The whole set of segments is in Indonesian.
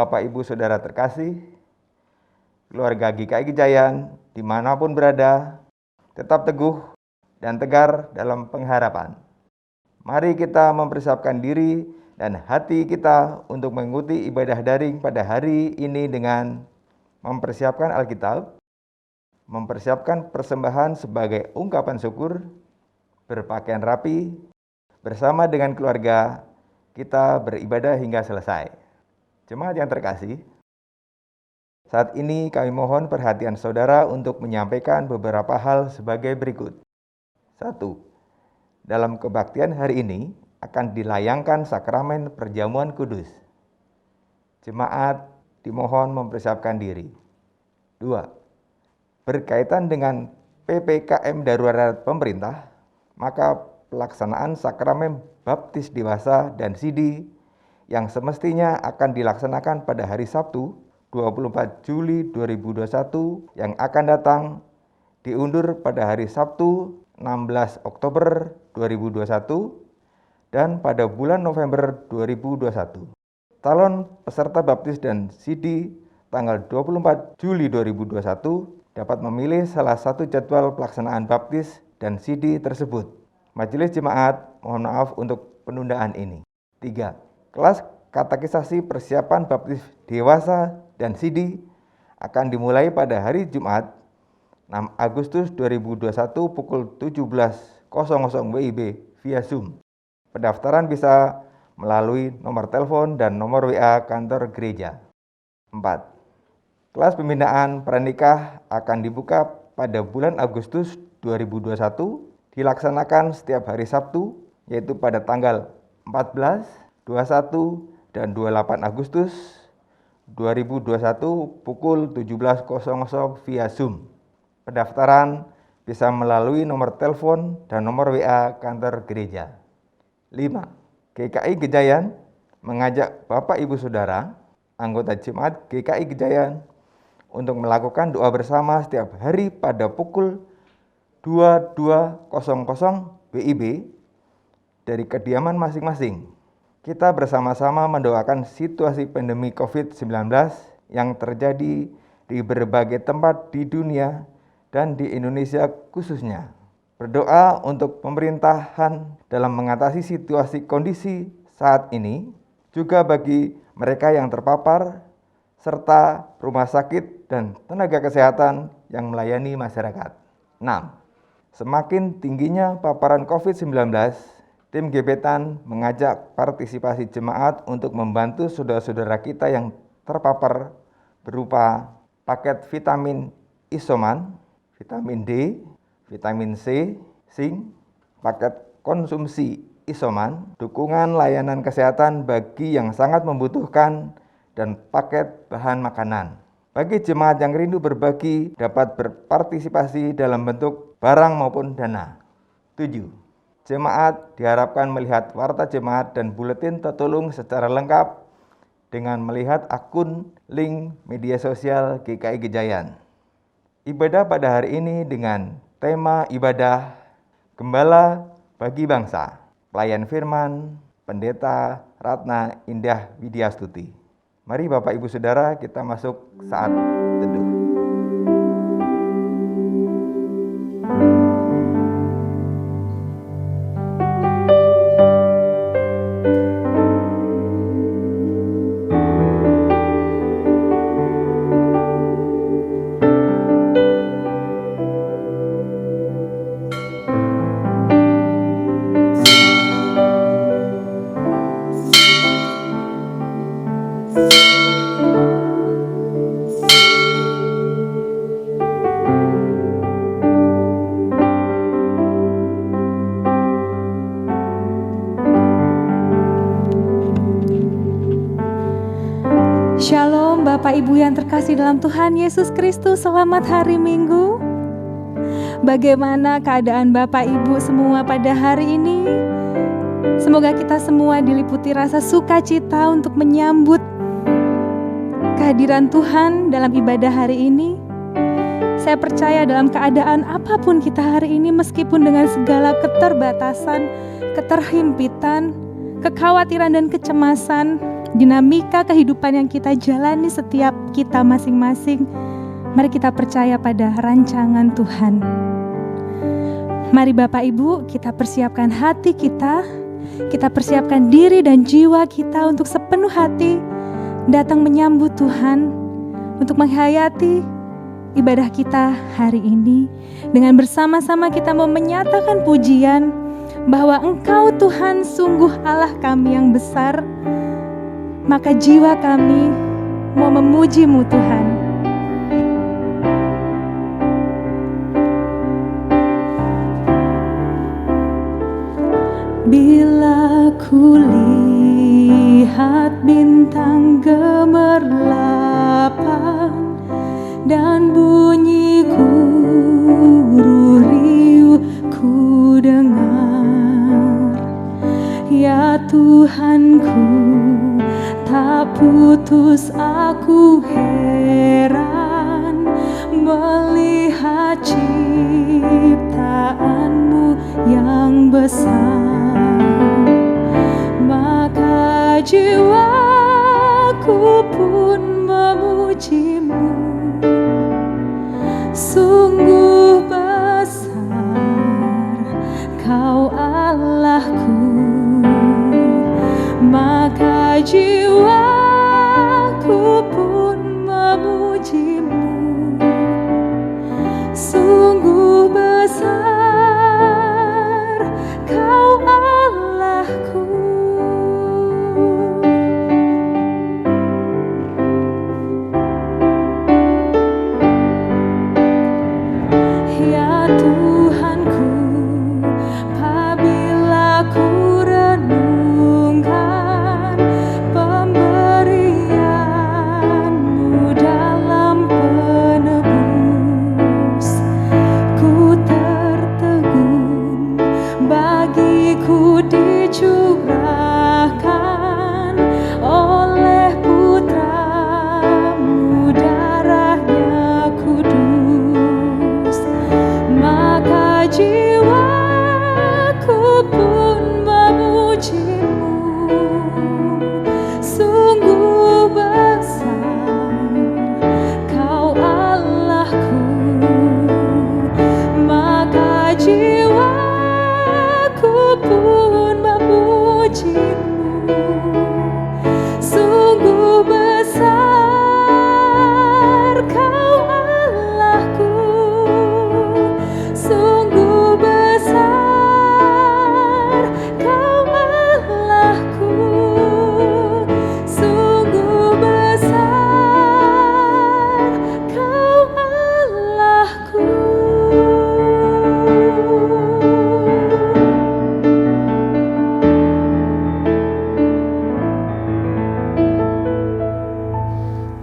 Bapak Ibu Saudara terkasih, keluarga GKI Gejayan dimanapun berada, tetap teguh dan tegar dalam pengharapan. Mari kita mempersiapkan diri dan hati kita untuk mengikuti ibadah daring pada hari ini dengan mempersiapkan Alkitab, mempersiapkan persembahan sebagai ungkapan syukur, berpakaian rapi, bersama dengan keluarga kita beribadah hingga selesai. Jemaat yang terkasih, saat ini kami mohon perhatian saudara untuk menyampaikan beberapa hal sebagai berikut. 1. Dalam kebaktian hari ini akan dilayangkan sakramen perjamuan kudus. Jemaat dimohon mempersiapkan diri. 2. Berkaitan dengan PPKM darurat pemerintah, maka pelaksanaan sakramen baptis dewasa dan sidi yang semestinya akan dilaksanakan pada hari Sabtu 24 Juli 2021 yang akan datang diundur pada hari Sabtu 16 Oktober 2021 dan pada bulan November 2021. Calon peserta baptis dan sidi tanggal 24 Juli 2021 dapat memilih salah satu jadwal pelaksanaan baptis dan sidi tersebut. Majelis Jemaat mohon maaf untuk penundaan ini. 3. Kelas katekisasi persiapan baptis dewasa dan sidi akan dimulai pada hari Jumat 6 Agustus 2021 pukul 17.00 WIB via Zoom. Pendaftaran bisa melalui nomor telepon dan nomor WA kantor gereja. 4. Kelas pembinaan pranikah akan dibuka pada bulan Agustus 2021, dilaksanakan setiap hari Sabtu, yaitu pada tanggal 14, 21, dan 28 Agustus 2021 pukul 17.00 via Zoom. Pendaftaran bisa melalui nomor telepon dan nomor WA kantor gereja. 5. GKI Gejayan mengajak Bapak Ibu Saudara, anggota Jemaat GKI Gejayan, untuk melakukan doa bersama setiap hari pada pukul 22.00 WIB dari kediaman masing-masing. Kita bersama-sama mendoakan situasi pandemi COVID-19 yang terjadi di berbagai tempat di dunia dan di Indonesia khususnya. Berdoa untuk pemerintahan dalam mengatasi situasi kondisi saat ini, juga bagi mereka yang terpapar, serta rumah sakit dan tenaga kesehatan yang melayani masyarakat. 6. Semakin tingginya paparan COVID-19, tim Gebetan mengajak partisipasi jemaat untuk membantu saudara-saudara kita yang terpapar berupa paket vitamin isoman, vitamin D, vitamin C, zinc, paket konsumsi isoman, dukungan layanan kesehatan bagi yang sangat membutuhkan, dan paket bahan makanan. Bagi jemaat yang rindu berbagi dapat berpartisipasi dalam bentuk barang maupun dana. 7. Jemaat diharapkan melihat warta jemaat dan buletin tertulung secara lengkap dengan melihat akun link media sosial GKI Gejayan. Ibadah pada hari ini dengan tema ibadah Gembala bagi Bangsa, pelayan firman, Pendeta Ratna Indah Widyastuti. Mari Bapak Ibu Saudara kita masuk saat teduh. Shalom Bapak Ibu yang terkasih dalam Tuhan Yesus Kristus, selamat hari Minggu. Bagaimana keadaan Bapak Ibu semua pada hari ini? Semoga kita semua diliputi rasa sukacita untuk menyambut kehadiran Tuhan dalam ibadah hari ini. Saya percaya dalam keadaan apapun kita hari ini, meskipun dengan segala keterbatasan, keterhimpitan, kekhawatiran dan kecemasan, dinamika kehidupan yang kita jalani setiap kita masing-masing, mari kita percaya pada rancangan Tuhan. Mari Bapak Ibu, kita persiapkan hati kita persiapkan diri dan jiwa kita untuk sepenuh hati datang menyambut Tuhan, untuk menghayati ibadah kita hari ini. Dengan bersama-sama kita mau menyatakan pujian bahwa Engkau Tuhan sungguh Allah kami yang besar, maka jiwa kami mau memuji-Mu Tuhan. Bila ku lihat bintang gemerlapan dan bunyi guru riuh ku dengar, ya Tuhanku, tak putus aku heran melihat ciptaan-Mu yang besar. Maka jiwaku pun memuji-Mu, sungguh besar Kau Allahku. Maka jiwaku pun memuji-Mu, sungguh besar Kau Allahku. Ya Tuhanku, apabila ku renungkan pemberian-Mu dalam penebus, ku tertegun, bagiku dicurahkan oleh Putra-Mu darahnya kudus. Maka jiwaku pun memuji-Mu, sungguh besar Kau Allahku. Maka jiwaku pun memuji-Mu, sungguh besar Kau Allahku, sungguh besar Kau Allahku, sungguh besar Kau Allahku.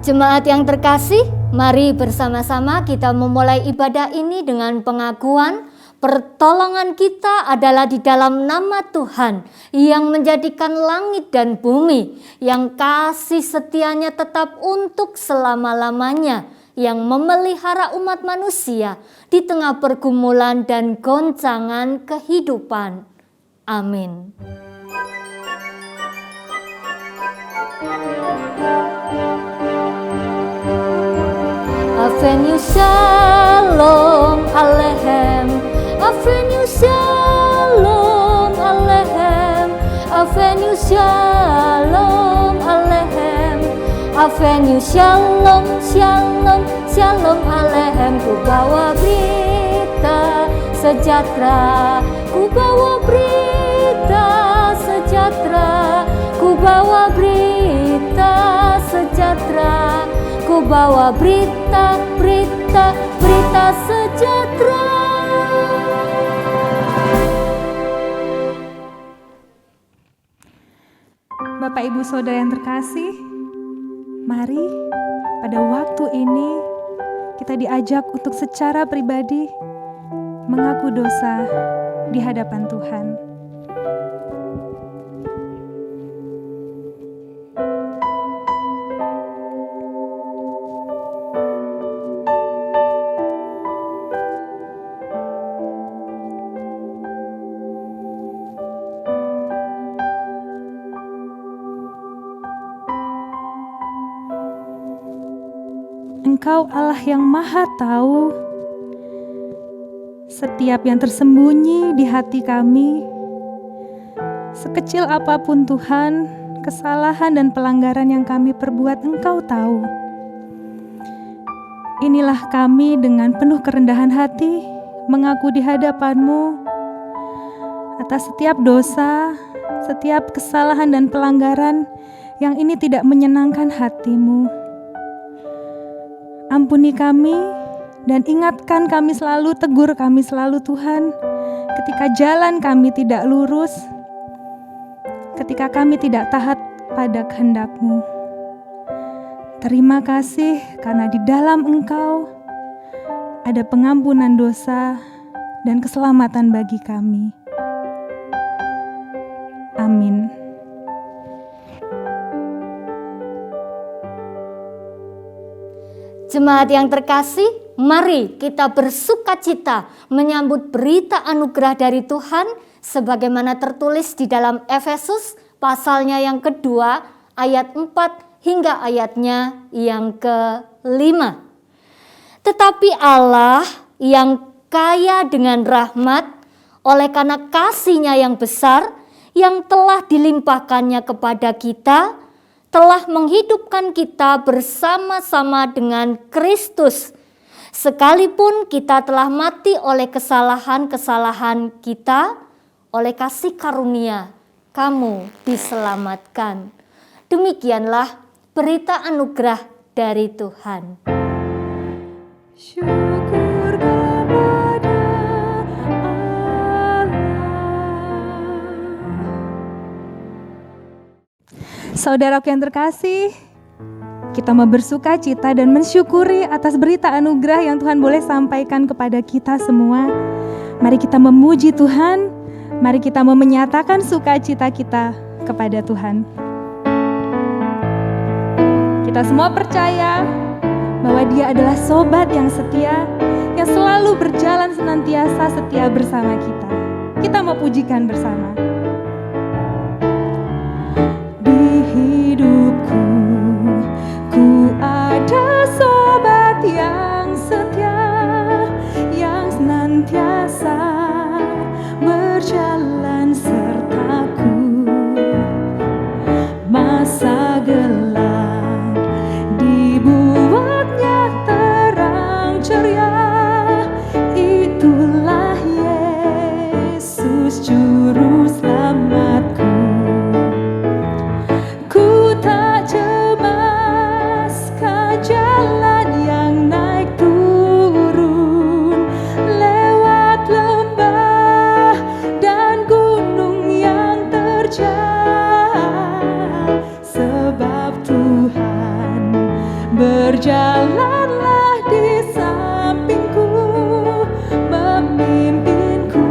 Jemaat yang terkasih, mari bersama-sama kita memulai ibadah ini dengan pengakuan pertolongan kita adalah di dalam nama Tuhan yang menjadikan langit dan bumi, yang kasih setianya tetap untuk selama-lamanya, yang memelihara umat manusia di tengah pergumulan dan goncangan kehidupan. Amin. Avenue Shalom Aleichem, Avenue Shalom Aleichem, Avenue Shalom Aleichem, Avenue Shalom, Shalom, Shalom Aleichem. Ku bawa berita sejahtera, ku bawa berita sejahtera, ku bawa berita sejahtera, ku bawa berita, berita, berita sejahtera. Bapak Ibu Saudara yang terkasih, mari pada waktu ini kita diajak untuk secara pribadi mengaku dosa di hadapan Tuhan. Engkau Allah yang Maha Tahu setiap yang tersembunyi di hati kami. Sekecil apapun Tuhan, kesalahan dan pelanggaran yang kami perbuat Engkau tahu. Inilah kami dengan penuh kerendahan hati mengaku di hadapan-Mu atas setiap dosa, setiap kesalahan dan pelanggaran yang ini tidak menyenangkan hati-Mu. Ampuni kami dan ingatkan kami selalu, tegur kami selalu Tuhan, ketika jalan kami tidak lurus, ketika kami tidak taat pada kehendak-Mu. Terima kasih karena di dalam Engkau ada pengampunan dosa dan keselamatan bagi kami. Amin. Jemaat yang terkasih, mari kita bersukacita menyambut berita anugerah dari Tuhan sebagaimana tertulis di dalam Efesus pasalnya yang kedua ayat 4 hingga ayatnya yang ke-5. Tetapi Allah yang kaya dengan rahmat oleh karena kasih-Nya yang besar yang telah dilimpahkannya kepada kita, telah menghidupkan kita bersama-sama dengan Kristus. Sekalipun kita telah mati oleh kesalahan-kesalahan kita, oleh kasih karunia kamu diselamatkan. Demikianlah berita anugerah dari Tuhan. Syukur kepada Allah. Saudaraku yang terkasih, kita mau bersuka cita dan mensyukuri atas berita anugerah yang Tuhan boleh sampaikan kepada kita semua. Mari kita memuji Tuhan, mari kita mau menyatakan sukacita kita kepada Tuhan. Kita semua percaya bahwa Dia adalah sobat yang setia, yang selalu berjalan senantiasa setia bersama kita. Kita mau pujikan bersama. Di hidupku, ku ada sobat yang setia, yang senantiasa berjalan sertaku. Masa gelap dibuatnya terang ceria, itulah Yesus juru selamatku. Ku tak cemas ke jalan yang naik turun, lewat lembah dan gunung yang terjal, sebab Tuhan berjalanlah di sampingku, memimpinku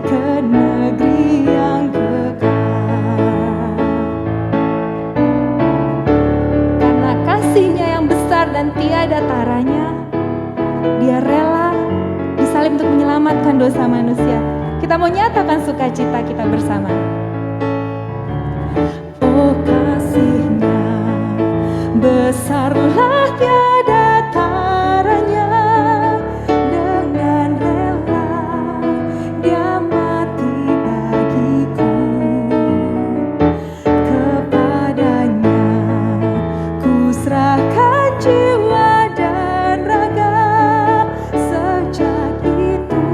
ke negeri yang kekal. Karena kasih-Nya yang besar dan tiada taranya, Dia rela disalib untuk menyelamatkan dosa manusia. Kita mau nyatakan sukacita kita bersama. Oh, kasih-Nya besarlah tiada taranya, dengan rela Dia mati bagiku. Kepadanya ku serahkan jiwa dan raga, sejak itu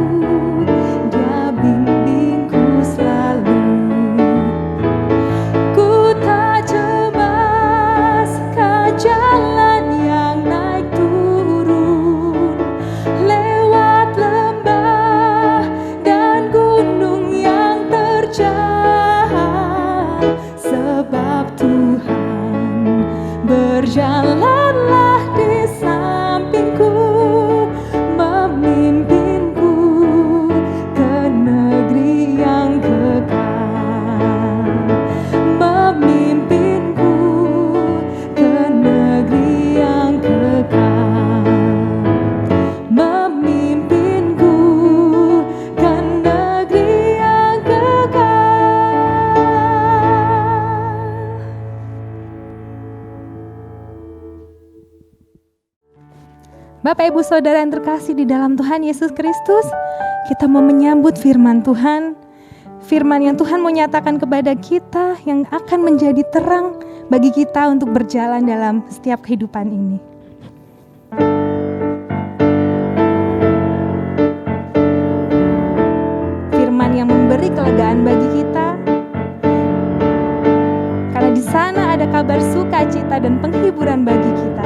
Dia bimbingku selalu. Ku tak cemas ke jalan yang Bapak Ibu Saudara yang terkasih di dalam Tuhan Yesus Kristus, kita mau menyambut firman Tuhan. Firman yang Tuhan mau nyatakan kepada kita yang akan menjadi terang bagi kita untuk berjalan dalam setiap kehidupan ini. Firman yang memberi kelegaan bagi kita, karena di sana ada kabar sukacita dan penghiburan bagi kita.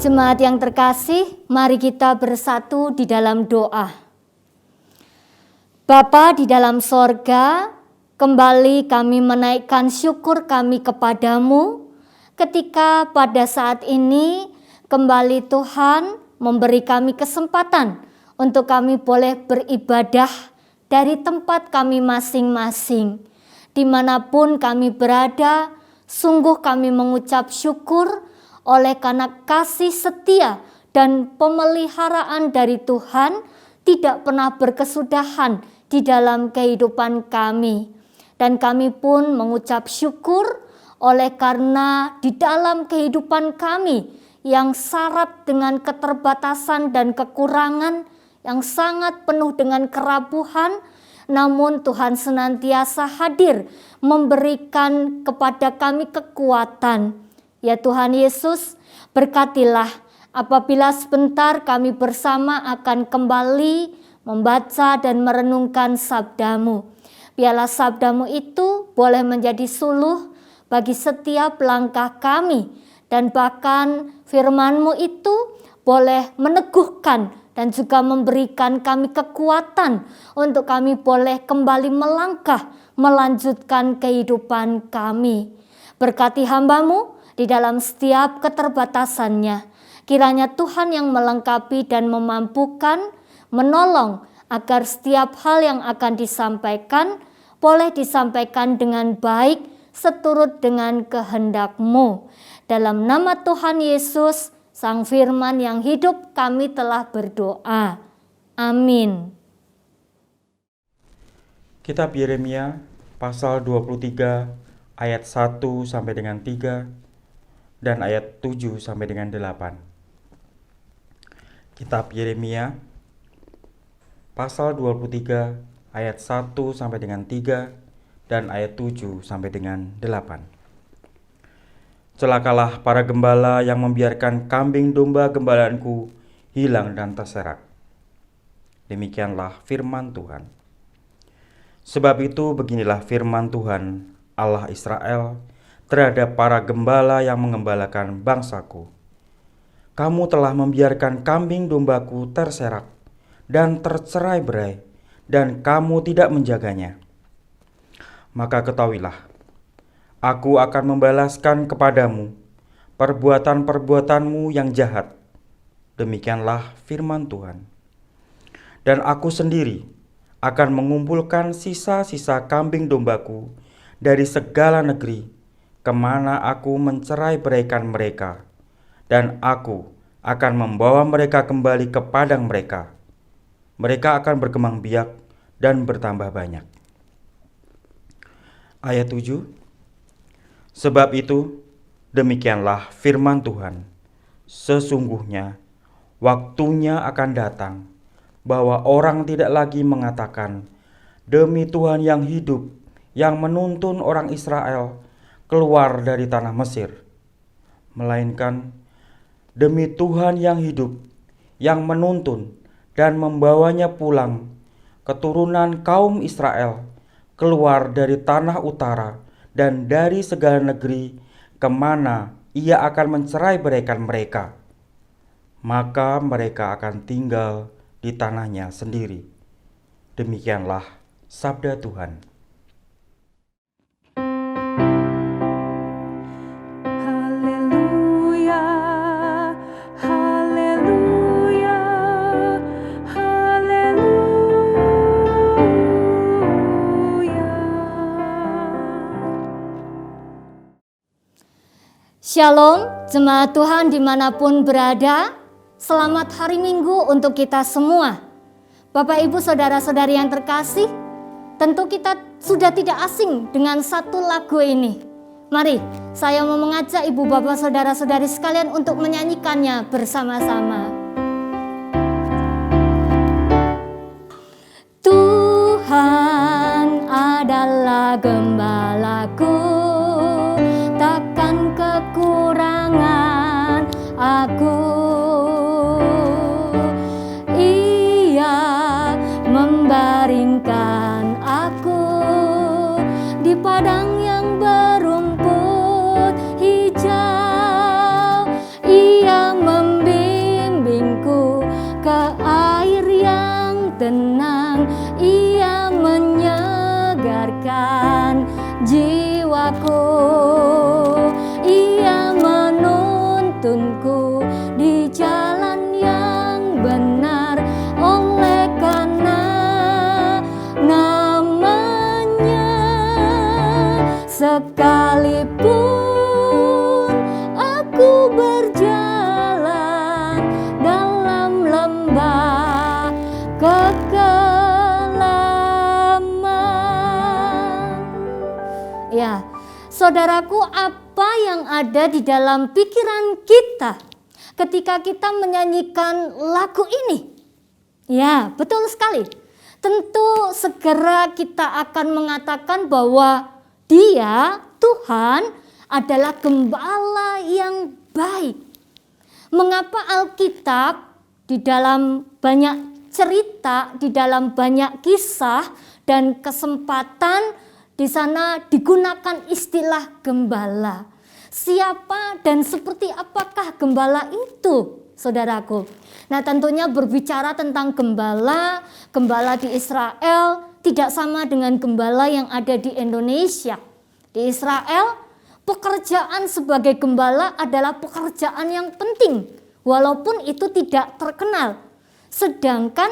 Jemaat yang terkasih, mari kita bersatu di dalam doa. Bapa di dalam sorga, kembali kami menaikkan syukur kami kepadamu ketika pada saat ini kembali Tuhan memberi kami kesempatan untuk kami boleh beribadah dari tempat kami masing-masing. Dimanapun kami berada, sungguh kami mengucap syukur oleh karena kasih setia dan pemeliharaan dari Tuhan tidak pernah berkesudahan di dalam kehidupan kami. Dan kami pun mengucap syukur oleh karena di dalam kehidupan kami yang syarat dengan keterbatasan dan kekurangan, yang sangat penuh dengan kerapuhan, namun Tuhan senantiasa hadir memberikan kepada kami kekuatan. Ya Tuhan Yesus, berkatilah apabila sebentar kami bersama akan kembali membaca dan merenungkan sabda-Mu. Biarlah sabdamu itu boleh menjadi suluh bagi setiap langkah kami. Dan bahkan firman-Mu itu boleh meneguhkan dan juga memberikan kami kekuatan untuk kami boleh kembali melangkah, melanjutkan kehidupan kami. Berkati hamba-Mu di dalam setiap keterbatasannya. Kiranya Tuhan yang melengkapi dan memampukan, menolong agar setiap hal yang akan disampaikan boleh disampaikan dengan baik seturut dengan kehendak-Mu. Dalam nama Tuhan Yesus, Sang Firman yang hidup, kami telah berdoa. Amin. Kitab Yeremia pasal 23 ayat 1 sampai dengan 3 dan ayat 7 sampai dengan 8. Kitab Yeremia pasal 23 ayat 1 sampai dengan 3 dan ayat 7 sampai dengan 8. Celakalah para gembala yang membiarkan kambing domba gembalaanku hilang dan terserak. Demikianlah firman Tuhan. Sebab itu beginilah firman Tuhan Allah Israel terhadap para gembala yang mengembalakan bangsaku. Kamu telah membiarkan kambing dombaku terserak dan tercerai-berai, dan kamu tidak menjaganya. Maka ketahuilah, aku akan membalaskan kepadamu perbuatan-perbuatanmu yang jahat. Demikianlah firman Tuhan. Dan aku sendiri akan mengumpulkan sisa-sisa kambing dombaku dari segala negeri kemana aku mencerai-beraikan mereka, dan aku akan membawa mereka kembali ke padang mereka. Mereka akan berkembang biak dan bertambah banyak. Ayat 7. Sebab itu, demikianlah firman Tuhan. Sesungguhnya, waktunya akan datang bahwa orang tidak lagi mengatakan, demi Tuhan yang hidup, yang menuntun orang Israel keluar dari tanah Mesir. Melainkan, demi Tuhan yang hidup, yang menuntun dan membawanya pulang, keturunan kaum Israel, keluar dari tanah utara dan dari segala negeri kemana ia akan mencerai-beraikan mereka. Maka mereka akan tinggal di tanahnya sendiri. Demikianlah sabda Tuhan. Haleluya, haleluya, haleluya. Shalom, jemaat Tuhan dimanapun berada. Selamat hari Minggu untuk kita semua. Bapak, Ibu, Saudara-saudari yang terkasih, tentu kita sudah tidak asing dengan satu lagu ini. Mari, saya mau mengajak Ibu, Bapak, Saudara-saudari sekalian untuk menyanyikannya bersama-sama. Tuhan adalah gembalaku, takkan kekurangan aku. Membaringkan aku di padang yang berumput hijau. Ia membimbingku ke air yang tenang. Ia menyegarkan jiwaku. Ia menuntunku di jalan yang benar. Oleh karena namanya, sekalipun aku berjalan dalam lembah kekelaman. Ya, saudaraku, apa yang ada di dalam pikiran kita ketika kita menyanyikan lagu ini? Ya, betul sekali. Tentu segera kita akan mengatakan bahwa Dia, Tuhan, adalah gembala yang baik. Mengapa Alkitab di dalam banyak cerita, di dalam banyak kisah, dan kesempatan di sana digunakan istilah gembala. Siapa dan seperti apakah gembala itu, saudaraku? Nah, tentunya berbicara tentang gembala di Israel tidak sama dengan gembala yang ada di Indonesia. Di Israel, pekerjaan sebagai gembala adalah pekerjaan yang penting, walaupun itu tidak terkenal. Sedangkan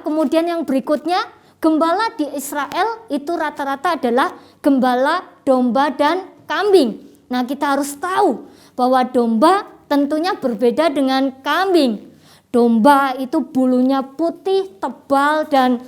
kemudian yang berikutnya, gembala di Israel itu rata-rata adalah gembala domba dan kambing. Nah, kita harus tahu bahwa domba tentunya berbeda dengan kambing. Domba itu bulunya putih, tebal, dan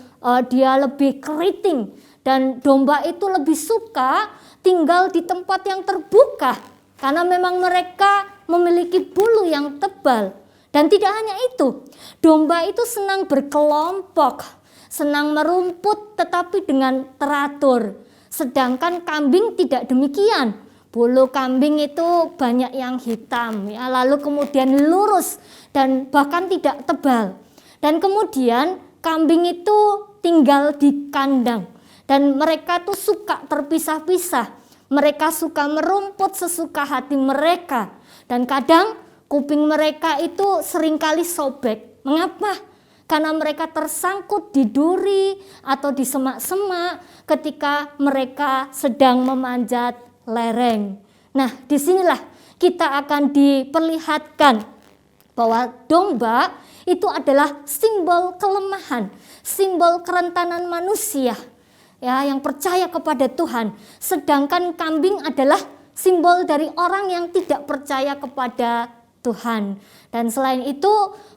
dia lebih keriting. Dan domba itu lebih suka tinggal di tempat yang terbuka, karena memang mereka memiliki bulu yang tebal. Dan tidak hanya itu, domba itu senang berkelompok, senang merumput tetapi dengan teratur. Sedangkan kambing tidak demikian. Bulu kambing itu banyak yang hitam, lalu kemudian lurus dan bahkan tidak tebal. Dan kemudian kambing itu tinggal di kandang dan mereka tuh suka terpisah-pisah. Mereka suka merumput sesuka hati mereka dan kadang kuping mereka itu seringkali sobek. Mengapa? Karena mereka tersangkut di duri atau di semak-semak ketika mereka sedang memanjat lereng. Nah, disinilah kita akan diperlihatkan bahwa domba itu adalah simbol kelemahan, simbol kerentanan manusia yang percaya kepada Tuhan. Sedangkan kambing adalah simbol dari orang yang tidak percaya kepada Tuhan. Dan selain itu,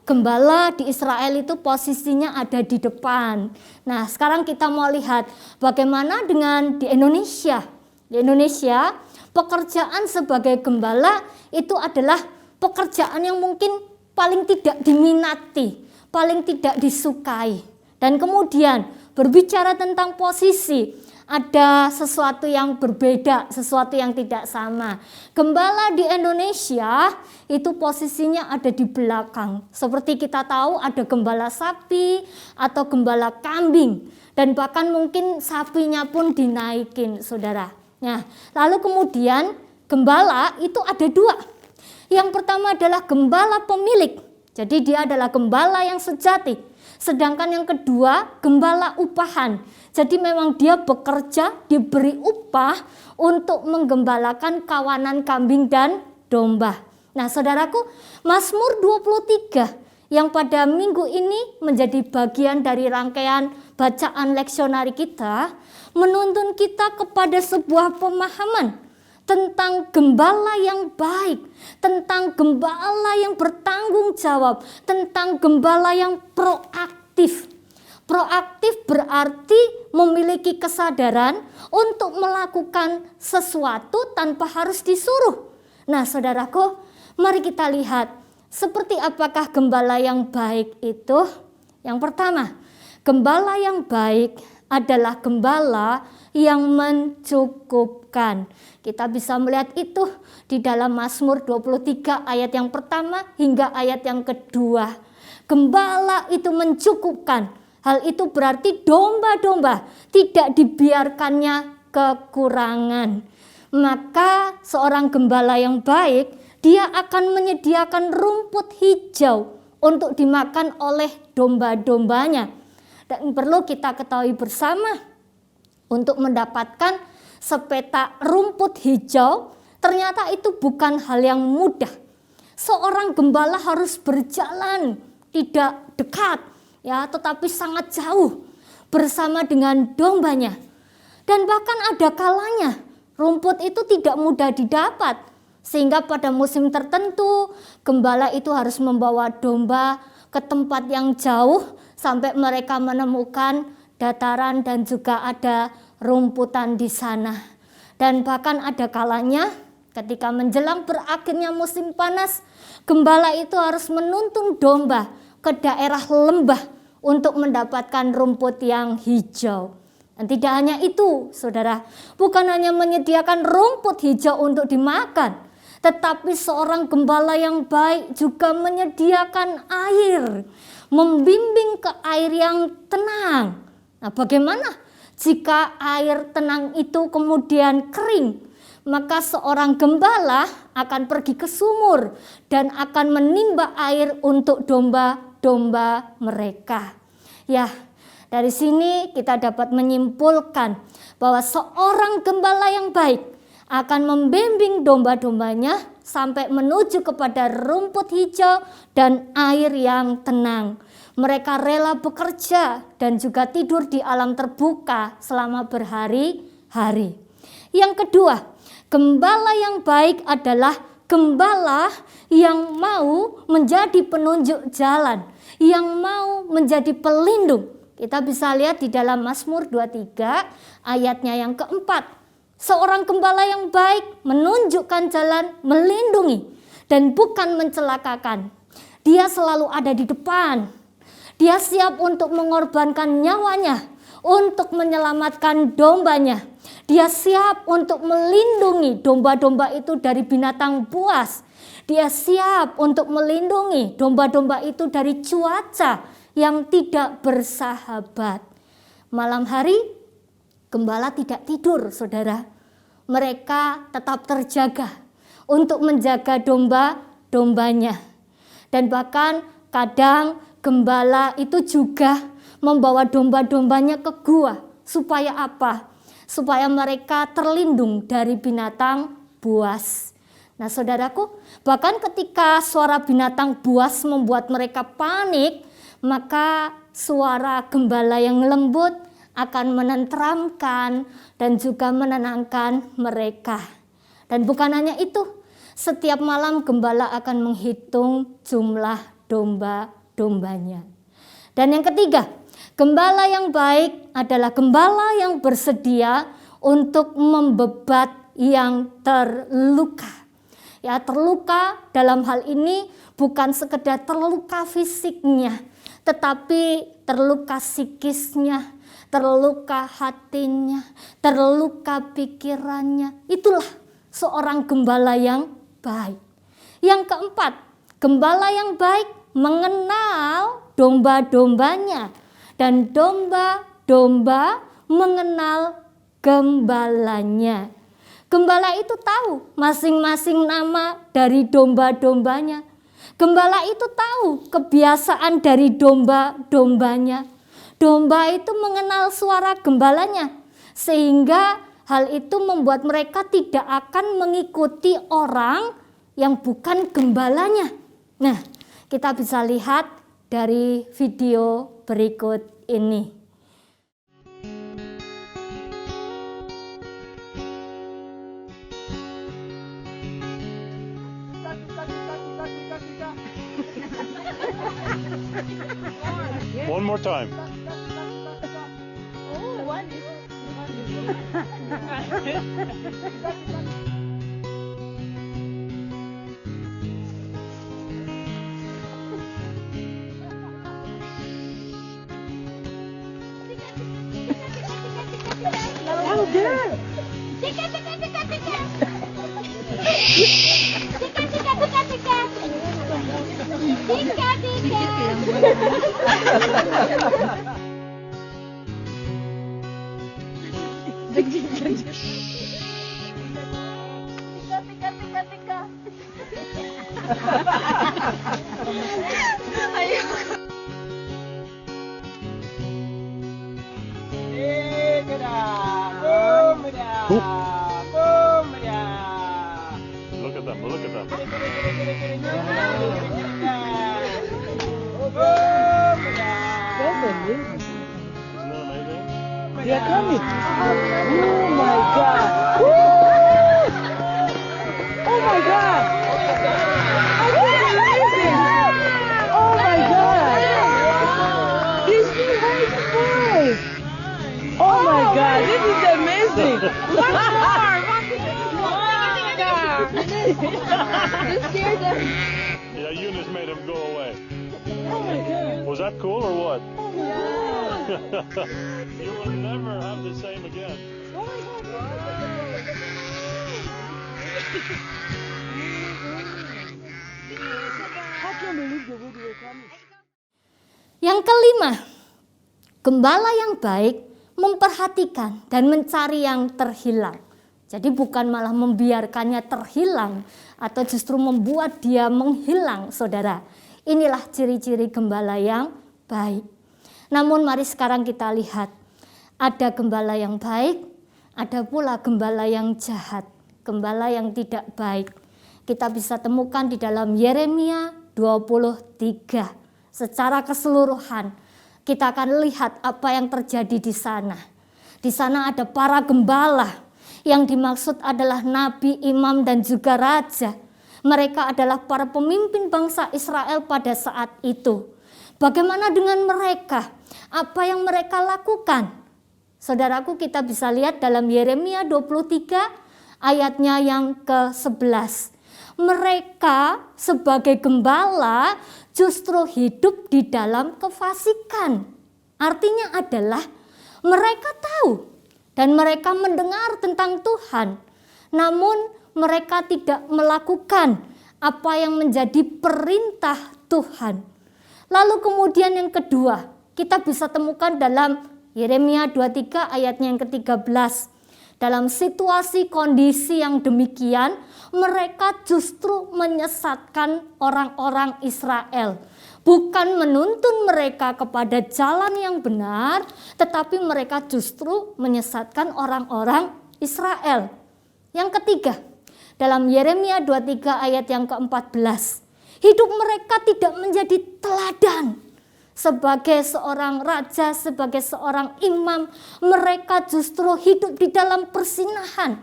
gembala di Israel itu posisinya ada di depan. Nah, sekarang kita mau lihat bagaimana dengan di Indonesia. Di Indonesia, pekerjaan sebagai gembala itu adalah pekerjaan yang mungkin paling tidak diminati, paling tidak disukai. Dan kemudian berbicara tentang posisi, ada sesuatu yang berbeda, sesuatu yang tidak sama. Gembala di Indonesia itu posisinya ada di belakang. Seperti kita tahu ada gembala sapi atau gembala kambing. Dan bahkan mungkin sapinya pun dinaikin, saudara. Nah, lalu kemudian gembala itu ada dua. Yang pertama adalah gembala pemilik. Jadi dia adalah gembala yang sejati. Sedangkan yang kedua gembala upahan. Jadi memang dia bekerja, diberi upah untuk menggembalakan kawanan kambing dan domba. Nah, saudaraku, Mazmur 23 yang pada minggu ini menjadi bagian dari rangkaian bacaan leksionari kita, menuntun kita kepada sebuah pemahaman tentang gembala yang baik, tentang gembala yang bertanggung jawab, tentang gembala yang proaktif. Proaktif berarti memiliki kesadaran untuk melakukan sesuatu tanpa harus disuruh. Nah, saudaraku, mari kita lihat seperti apakah gembala yang baik itu. Yang pertama, gembala yang baik adalah gembala yang mencukupkan. Kita bisa melihat itu di dalam Mazmur 23 ayat yang pertama hingga ayat yang kedua. Gembala itu mencukupkan. Hal itu berarti domba-domba tidak dibiarkannya kekurangan. Maka seorang gembala yang baik, dia akan menyediakan rumput hijau untuk dimakan oleh domba-dombanya. Dan perlu kita ketahui bersama, untuk mendapatkan sepetak rumput hijau, ternyata itu bukan hal yang mudah. Seorang gembala harus berjalan tidak dekat, tetapi sangat jauh bersama dengan dombanya. Dan bahkan ada kalanya rumput itu tidak mudah didapat, sehingga pada musim tertentu gembala itu harus membawa domba ke tempat yang jauh sampai mereka menemukan dataran dan juga ada rumputan di sana. Dan bahkan ada kalanya ketika menjelang berakhirnya musim panas, gembala itu harus menuntun domba ke daerah lembah untuk mendapatkan rumput yang hijau. Dan tidak hanya itu, saudara, bukan hanya menyediakan rumput hijau untuk dimakan, tetapi seorang gembala yang baik juga menyediakan air, membimbing ke air yang tenang. Nah, bagaimana Jika air tenang itu kemudian kering, maka seorang gembala akan pergi ke sumur dan akan menimba air untuk domba-domba mereka. Ya, dari sini kita dapat menyimpulkan bahwa seorang gembala yang baik akan membimbing domba-dombanya sampai menuju kepada rumput hijau dan air yang tenang. Mereka rela bekerja dan juga tidur di alam terbuka selama berhari-hari. Yang kedua, gembala yang baik adalah gembala yang mau menjadi penunjuk jalan, yang mau menjadi pelindung. Kita bisa lihat di dalam Mazmur 23 ayatnya yang keempat. Seorang gembala yang baik menunjukkan jalan, melindungi dan bukan mencelakakan. Dia selalu ada di depan. Dia siap untuk mengorbankan nyawanya untuk menyelamatkan dombanya. Dia siap untuk melindungi domba-domba itu dari binatang buas. Dia siap untuk melindungi domba-domba itu dari cuaca yang tidak bersahabat. Malam hari, gembala tidak tidur, saudara. Mereka tetap terjaga untuk menjaga domba-dombanya. Dan bahkan kadang gembala itu juga membawa domba-dombanya ke gua. Supaya apa? Supaya mereka terlindung dari binatang buas. Nah, saudaraku, bahkan ketika suara binatang buas membuat mereka panik, maka suara gembala yang lembut akan menenteramkan dan juga menenangkan mereka. Dan bukan hanya itu, setiap malam gembala akan menghitung jumlah domba-dombanya. Dan yang ketiga, gembala yang baik adalah gembala yang bersedia untuk membebat yang terluka. Ya, terluka dalam hal ini bukan sekedar terluka fisiknya, tetapi terluka psikisnya, terluka hatinya, terluka pikirannya. Itulah seorang gembala yang baik. Yang keempat, gembala yang baik mengenal domba-dombanya dan domba-domba mengenal gembalanya. Gembala itu tahu masing-masing nama dari domba-dombanya. Gembala itu tahu kebiasaan dari domba-dombanya. Domba itu mengenal suara gembalanya, sehingga hal itu membuat mereka tidak akan mengikuti orang yang bukan gembalanya. Nah, kita bisa lihat dari video berikut ini. One more time. Look at them, look at them. Isn't that amazing? They are coming. Oh my God. Woo! Oh my God. Oh, this is amazing. Oh my God. These new white boys. Oh my God. This is amazing. One more. This scared them. Yeah, Eunice made him go away. Oh my God. Was that cool or what? Oh my God. You will never have the same again. Oh my God. I can't believe the video coming. Yang kelima, gembala yang baik memperhatikan dan mencari yang terhilang. Jadi bukan malah membiarkannya terhilang atau justru membuat dia menghilang, saudara. Inilah ciri-ciri gembala yang baik. Namun mari sekarang kita lihat, ada gembala yang baik, ada pula gembala yang jahat, gembala yang tidak baik. Kita bisa temukan di dalam Yeremia 23. Secara keseluruhan kita akan lihat apa yang terjadi di sana. Di sana ada para gembala yang dimaksud adalah nabi, imam, dan juga raja. Mereka adalah para pemimpin bangsa Israel pada saat itu. Bagaimana dengan mereka? Apa yang mereka lakukan? Saudaraku, kita bisa lihat dalam Yeremia 23 ayatnya yang ke-11. Mereka sebagai gembala justru hidup di dalam kefasikan. Artinya adalah mereka tahu dan mereka mendengar tentang Tuhan, namun mereka tidak melakukan apa yang menjadi perintah Tuhan. Lalu kemudian yang kedua, kita bisa temukan dalam Yeremia 23 ayatnya yang ke-13. Dalam situasi kondisi yang demikian, mereka justru menyesatkan orang-orang Israel. Bukan menuntun mereka kepada jalan yang benar, tetapi mereka justru menyesatkan orang-orang Israel. Yang ketiga, dalam Yeremia 23 ayat yang ke-14, hidup mereka tidak menjadi teladan. Sebagai seorang raja, sebagai seorang imam, mereka justru hidup di dalam persinahan.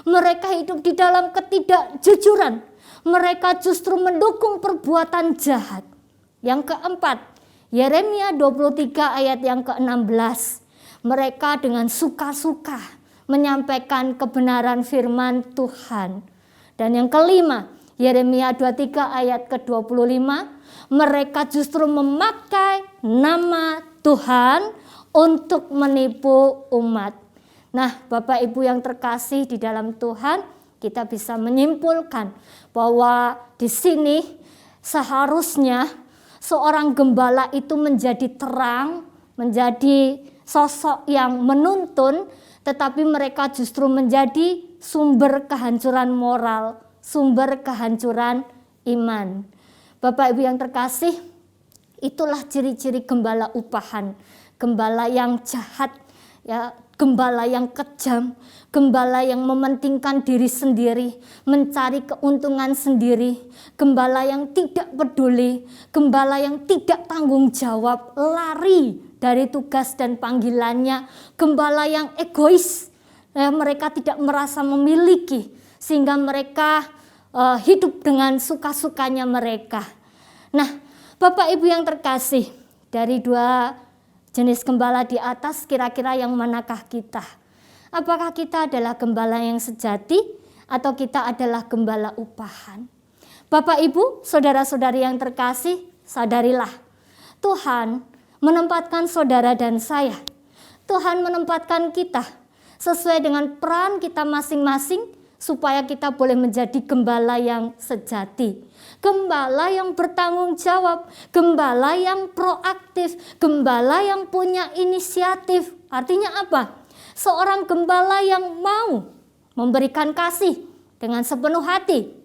Mereka hidup di dalam ketidakjujuran. Mereka justru mendukung perbuatan jahat. Yang keempat, Yeremia 23 ayat yang ke-16. Mereka dengan suka-suka menyampaikan kebenaran firman Tuhan. Dan yang kelima, Yeremia 23 ayat ke-25, mereka justru memakai nama Tuhan untuk menipu umat. Nah, Bapak Ibu yang terkasih di dalam Tuhan, kita bisa menyimpulkan bahwa di sini seharusnya seorang gembala itu menjadi terang, menjadi sosok yang menuntun, tetapi mereka justru menjadi sumber kehancuran moral, sumber kehancuran iman. Bapak Ibu yang terkasih, itulah ciri-ciri gembala upahan, gembala yang jahat, ya, gembala yang kejam, gembala yang mementingkan diri sendiri, mencari keuntungan sendiri, gembala yang tidak peduli, gembala yang tidak tanggung jawab, lari dari tugas dan panggilannya, gembala yang egois, ya, mereka tidak merasa memiliki, sehingga mereka hidup dengan suka-sukanya mereka. Nah, Bapak Ibu yang terkasih, dari dua jenis gembala di atas, kira-kira yang manakah kita? Apakah kita adalah gembala yang sejati atau kita adalah gembala upahan? Bapak Ibu, saudara-saudari yang terkasih, sadarilah Tuhan menempatkan saudara dan saya. Tuhan menempatkan kita sesuai dengan peran kita masing-masing, supaya kita boleh menjadi gembala yang sejati, gembala yang bertanggung jawab, gembala yang proaktif, gembala yang punya inisiatif. Artinya apa? Seorang gembala yang mau memberikan kasih dengan sepenuh hati,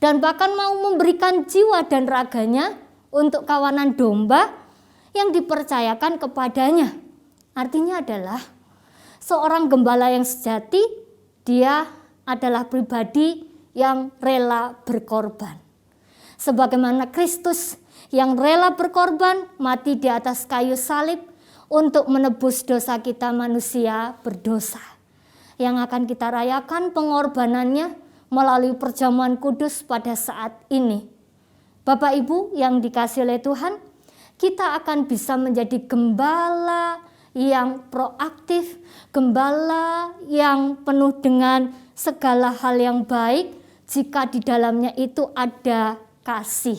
dan bahkan mau memberikan jiwa dan raganya untuk kawanan domba yang dipercayakan kepadanya. Artinya adalah seorang gembala yang sejati, dia adalah pribadi yang rela berkorban. Sebagaimana Kristus yang rela berkorban, mati di atas kayu salib untuk menebus dosa kita manusia berdosa. Yang akan kita rayakan pengorbanannya melalui perjamuan kudus pada saat ini. Bapak Ibu yang dikasihi oleh Tuhan, kita akan bisa menjadi gembala yang proaktif, gembala yang penuh dengan segala hal yang baik jika di dalamnya itu ada kasih.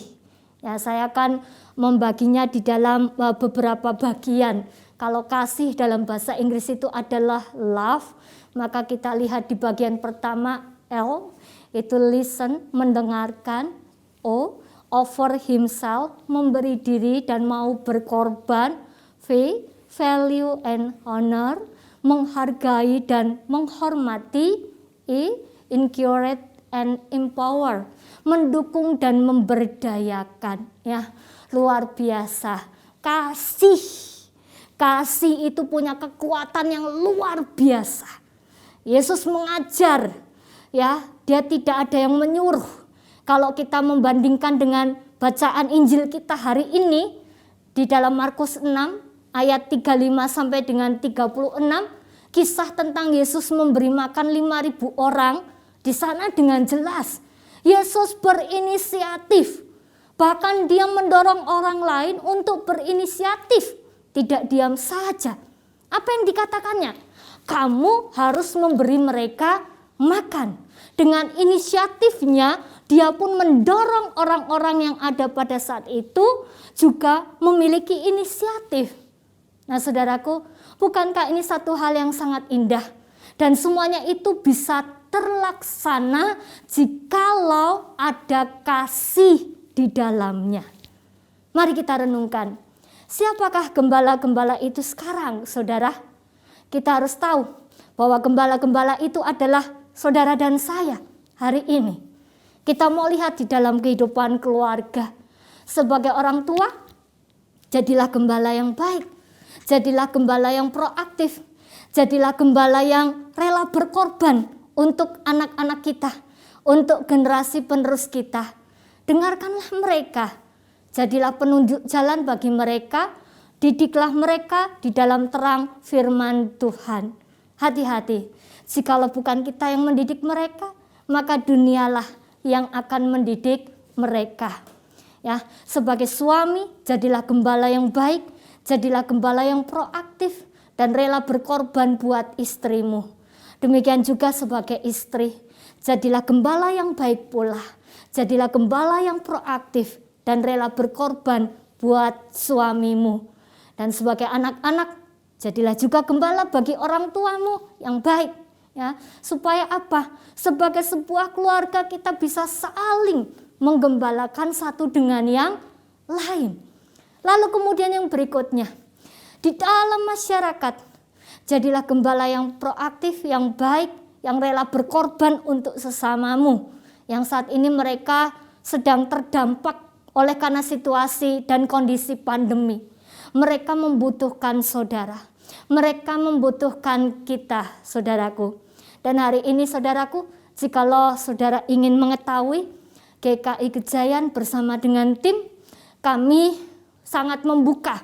Ya, saya akan membaginya di dalam beberapa bagian. Kalau kasih dalam bahasa Inggris itu adalah love, maka kita lihat di bagian pertama L, itu listen, mendengarkan. O, offer himself, memberi diri dan mau berkorban. V, value and honor, menghargai dan menghormati. Encourage and empower, mendukung dan memberdayakan. Ya, luar biasa. Kasih itu punya kekuatan yang luar biasa. Yesus mengajar, ya, dia tidak ada yang menyuruh. Kalau kita membandingkan dengan bacaan Injil kita hari ini di dalam Markus 6 ayat 35 sampai dengan 36, kisah tentang Yesus memberi makan 5.000 orang, di sana dengan jelas Yesus berinisiatif. Bahkan dia mendorong orang lain untuk berinisiatif, tidak diam saja. Apa yang dikatakannya? Kamu harus memberi mereka makan. Dengan inisiatifnya, dia pun mendorong orang-orang yang ada pada saat itu juga memiliki inisiatif. Nah, saudaraku, bukankah ini satu hal yang sangat indah? Dan semuanya itu bisa terlaksana jikalau ada kasih di dalamnya. Mari kita renungkan, siapakah gembala-gembala itu sekarang, saudara? Kita harus tahu bahwa gembala-gembala itu adalah saudara dan saya hari ini. Kita mau lihat di dalam kehidupan keluarga. Sebagai orang tua, jadilah gembala yang baik. Jadilah gembala yang proaktif. Jadilah gembala yang rela berkorban untuk anak-anak kita, untuk generasi penerus kita. Dengarkanlah mereka. Jadilah penunjuk jalan bagi mereka. Didiklah mereka di dalam terang firman Tuhan. Hati-hati, jikalau bukan kita yang mendidik mereka, maka dunialah yang akan mendidik mereka. Ya, sebagai suami, jadilah gembala yang baik, jadilah gembala yang proaktif dan rela berkorban buat istrimu. Demikian juga sebagai istri, jadilah gembala yang baik pula, jadilah gembala yang proaktif dan rela berkorban buat suamimu. Dan sebagai anak-anak, jadilah juga gembala bagi orang tuamu yang baik. Ya, supaya apa? Sebagai sebuah keluarga kita bisa saling menggembalakan satu dengan yang lain. Lalu kemudian yang berikutnya, di dalam masyarakat, jadilah gembala yang proaktif, yang baik, yang rela berkorban untuk sesamamu. Yang saat ini mereka sedang terdampak oleh karena situasi dan kondisi pandemi. Mereka membutuhkan saudara. Mereka membutuhkan kita, saudaraku. Dan hari ini, saudaraku, jikalau saudara ingin mengetahui, GKI Gejayan bersama dengan tim, kami sangat membuka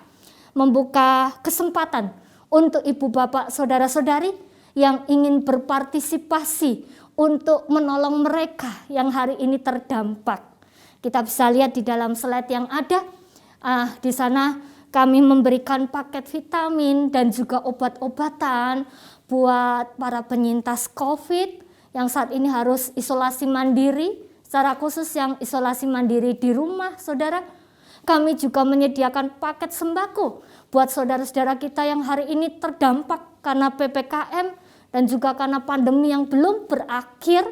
kesempatan untuk ibu bapak saudara-saudari yang ingin berpartisipasi untuk menolong mereka yang hari ini terdampak. Kita bisa lihat di dalam slide yang ada, di sana kami memberikan paket vitamin dan juga obat-obatan buat para penyintas COVID yang saat ini harus isolasi mandiri, secara khusus yang isolasi mandiri di rumah, saudara. Kami juga menyediakan paket sembako buat saudara-saudara kita yang hari ini terdampak karena PPKM dan juga karena pandemi yang belum berakhir.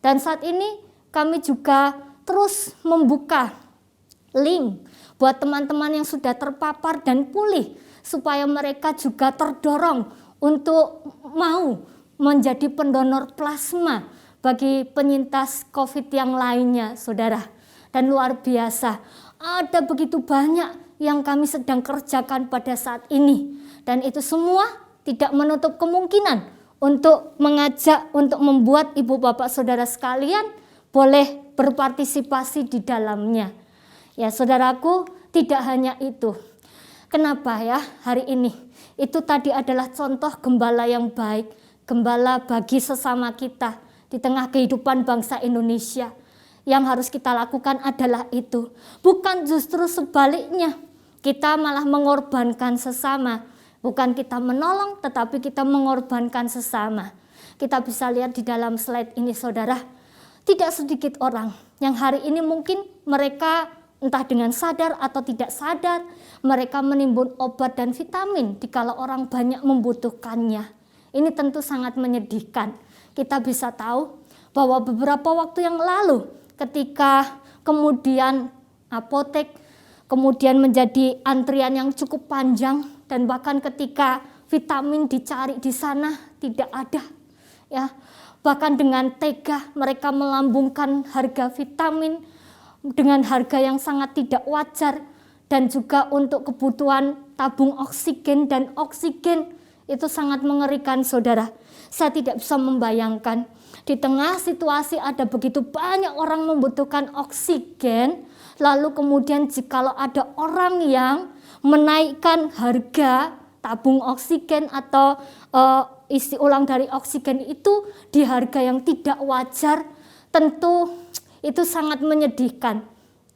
Dan saat ini kami juga terus membuka link buat teman-teman yang sudah terpapar dan pulih, supaya mereka juga terdorong untuk mau menjadi pendonor plasma bagi penyintas COVID yang lainnya, saudara. Dan luar biasa, ada begitu banyak yang kami sedang kerjakan pada saat ini. Dan itu semua tidak menutup kemungkinan untuk mengajak, untuk membuat ibu bapak saudara sekalian boleh berpartisipasi di dalamnya. Ya, saudaraku, tidak hanya itu. Kenapa ya hari ini? Itu tadi adalah contoh gembala yang baik, gembala bagi sesama kita di tengah kehidupan bangsa Indonesia. Yang harus kita lakukan adalah itu. Bukan justru sebaliknya, kita malah mengorbankan sesama. Bukan kita menolong, tetapi kita mengorbankan sesama. Kita bisa lihat di dalam slide ini, saudara. Tidak sedikit orang yang hari ini mungkin mereka entah dengan sadar atau tidak sadar, mereka menimbun obat dan vitamin dikala orang banyak membutuhkannya. Ini tentu sangat menyedihkan. Kita bisa tahu bahwa beberapa waktu yang lalu ketika kemudian apotek kemudian menjadi antrian yang cukup panjang dan bahkan ketika vitamin dicari di sana tidak ada, ya. Bahkan dengan tega mereka melambungkan harga vitamin dengan harga yang sangat tidak wajar, dan juga untuk kebutuhan tabung oksigen dan oksigen itu sangat mengerikan, saudara. Saya tidak bisa membayangkan di tengah situasi ada begitu banyak orang membutuhkan oksigen, lalu kemudian jikalau ada orang yang menaikkan harga tabung oksigen atau isi ulang dari oksigen itu di harga yang tidak wajar, tentu itu sangat menyedihkan.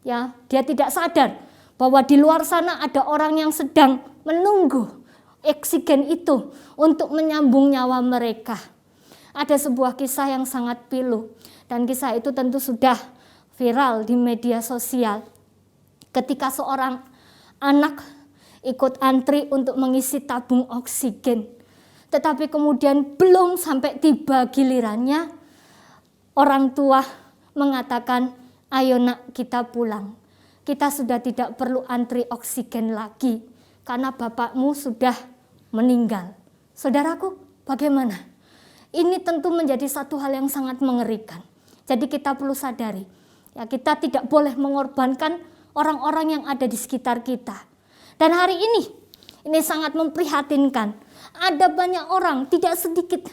Ya, dia tidak sadar bahwa di luar sana ada orang yang sedang menunggu oksigen itu untuk menyambung nyawa mereka. Ada sebuah kisah yang sangat pilu, dan kisah itu tentu sudah viral di media sosial. Ketika seorang anak ikut antri untuk mengisi tabung oksigen, tetapi kemudian belum sampai tiba gilirannya, orang tua mengatakan, "Ayo nak, kita pulang. Kita sudah tidak perlu antri oksigen lagi karena bapakmu sudah meninggal." Saudaraku, bagaimana? Ini tentu menjadi satu hal yang sangat mengerikan. Jadi kita perlu sadari, ya, kita tidak boleh mengorbankan orang-orang yang ada di sekitar kita. Dan hari ini sangat memprihatinkan. Ada banyak orang, tidak sedikit,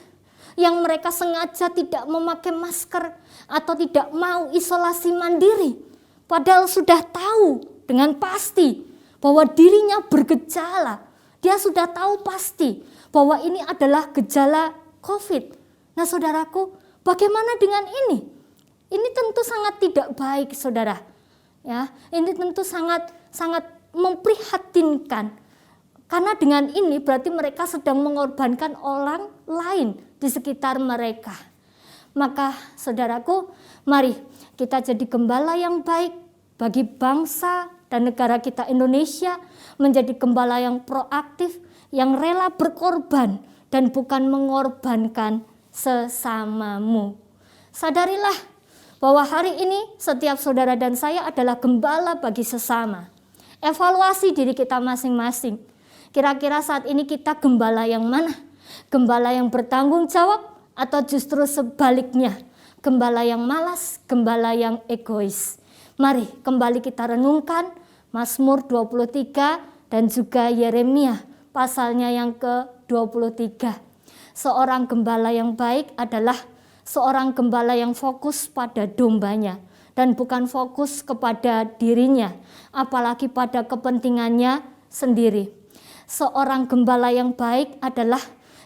yang mereka sengaja tidak memakai masker atau tidak mau isolasi mandiri. Padahal sudah tahu dengan pasti bahwa dirinya bergejala. Dia sudah tahu pasti bahwa ini adalah gejala COVID. Nah, saudaraku, bagaimana dengan ini? Ini tentu sangat tidak baik, saudara. Ya, ini tentu sangat memprihatinkan. Karena dengan ini berarti mereka sedang mengorbankan orang lain di sekitar mereka. Maka, saudaraku, mari kita jadi gembala yang baik bagi bangsa dan negara kita Indonesia, menjadi gembala yang proaktif, yang rela berkorban dan bukan mengorbankan sesamamu. Sadarilah bahwa hari ini setiap saudara dan saya adalah gembala bagi sesama. Evaluasi diri kita masing-masing. Kira-kira saat ini kita gembala yang mana? Gembala yang bertanggung jawab atau justru sebaliknya? Gembala yang malas, gembala yang egois. Mari kembali kita renungkan Mazmur 23 dan juga Yeremia pasalnya yang ke-23. Seorang gembala yang baik adalah seorang gembala yang fokus pada dombanya dan bukan fokus kepada dirinya, apalagi pada kepentingannya sendiri. Seorang gembala yang baik adalah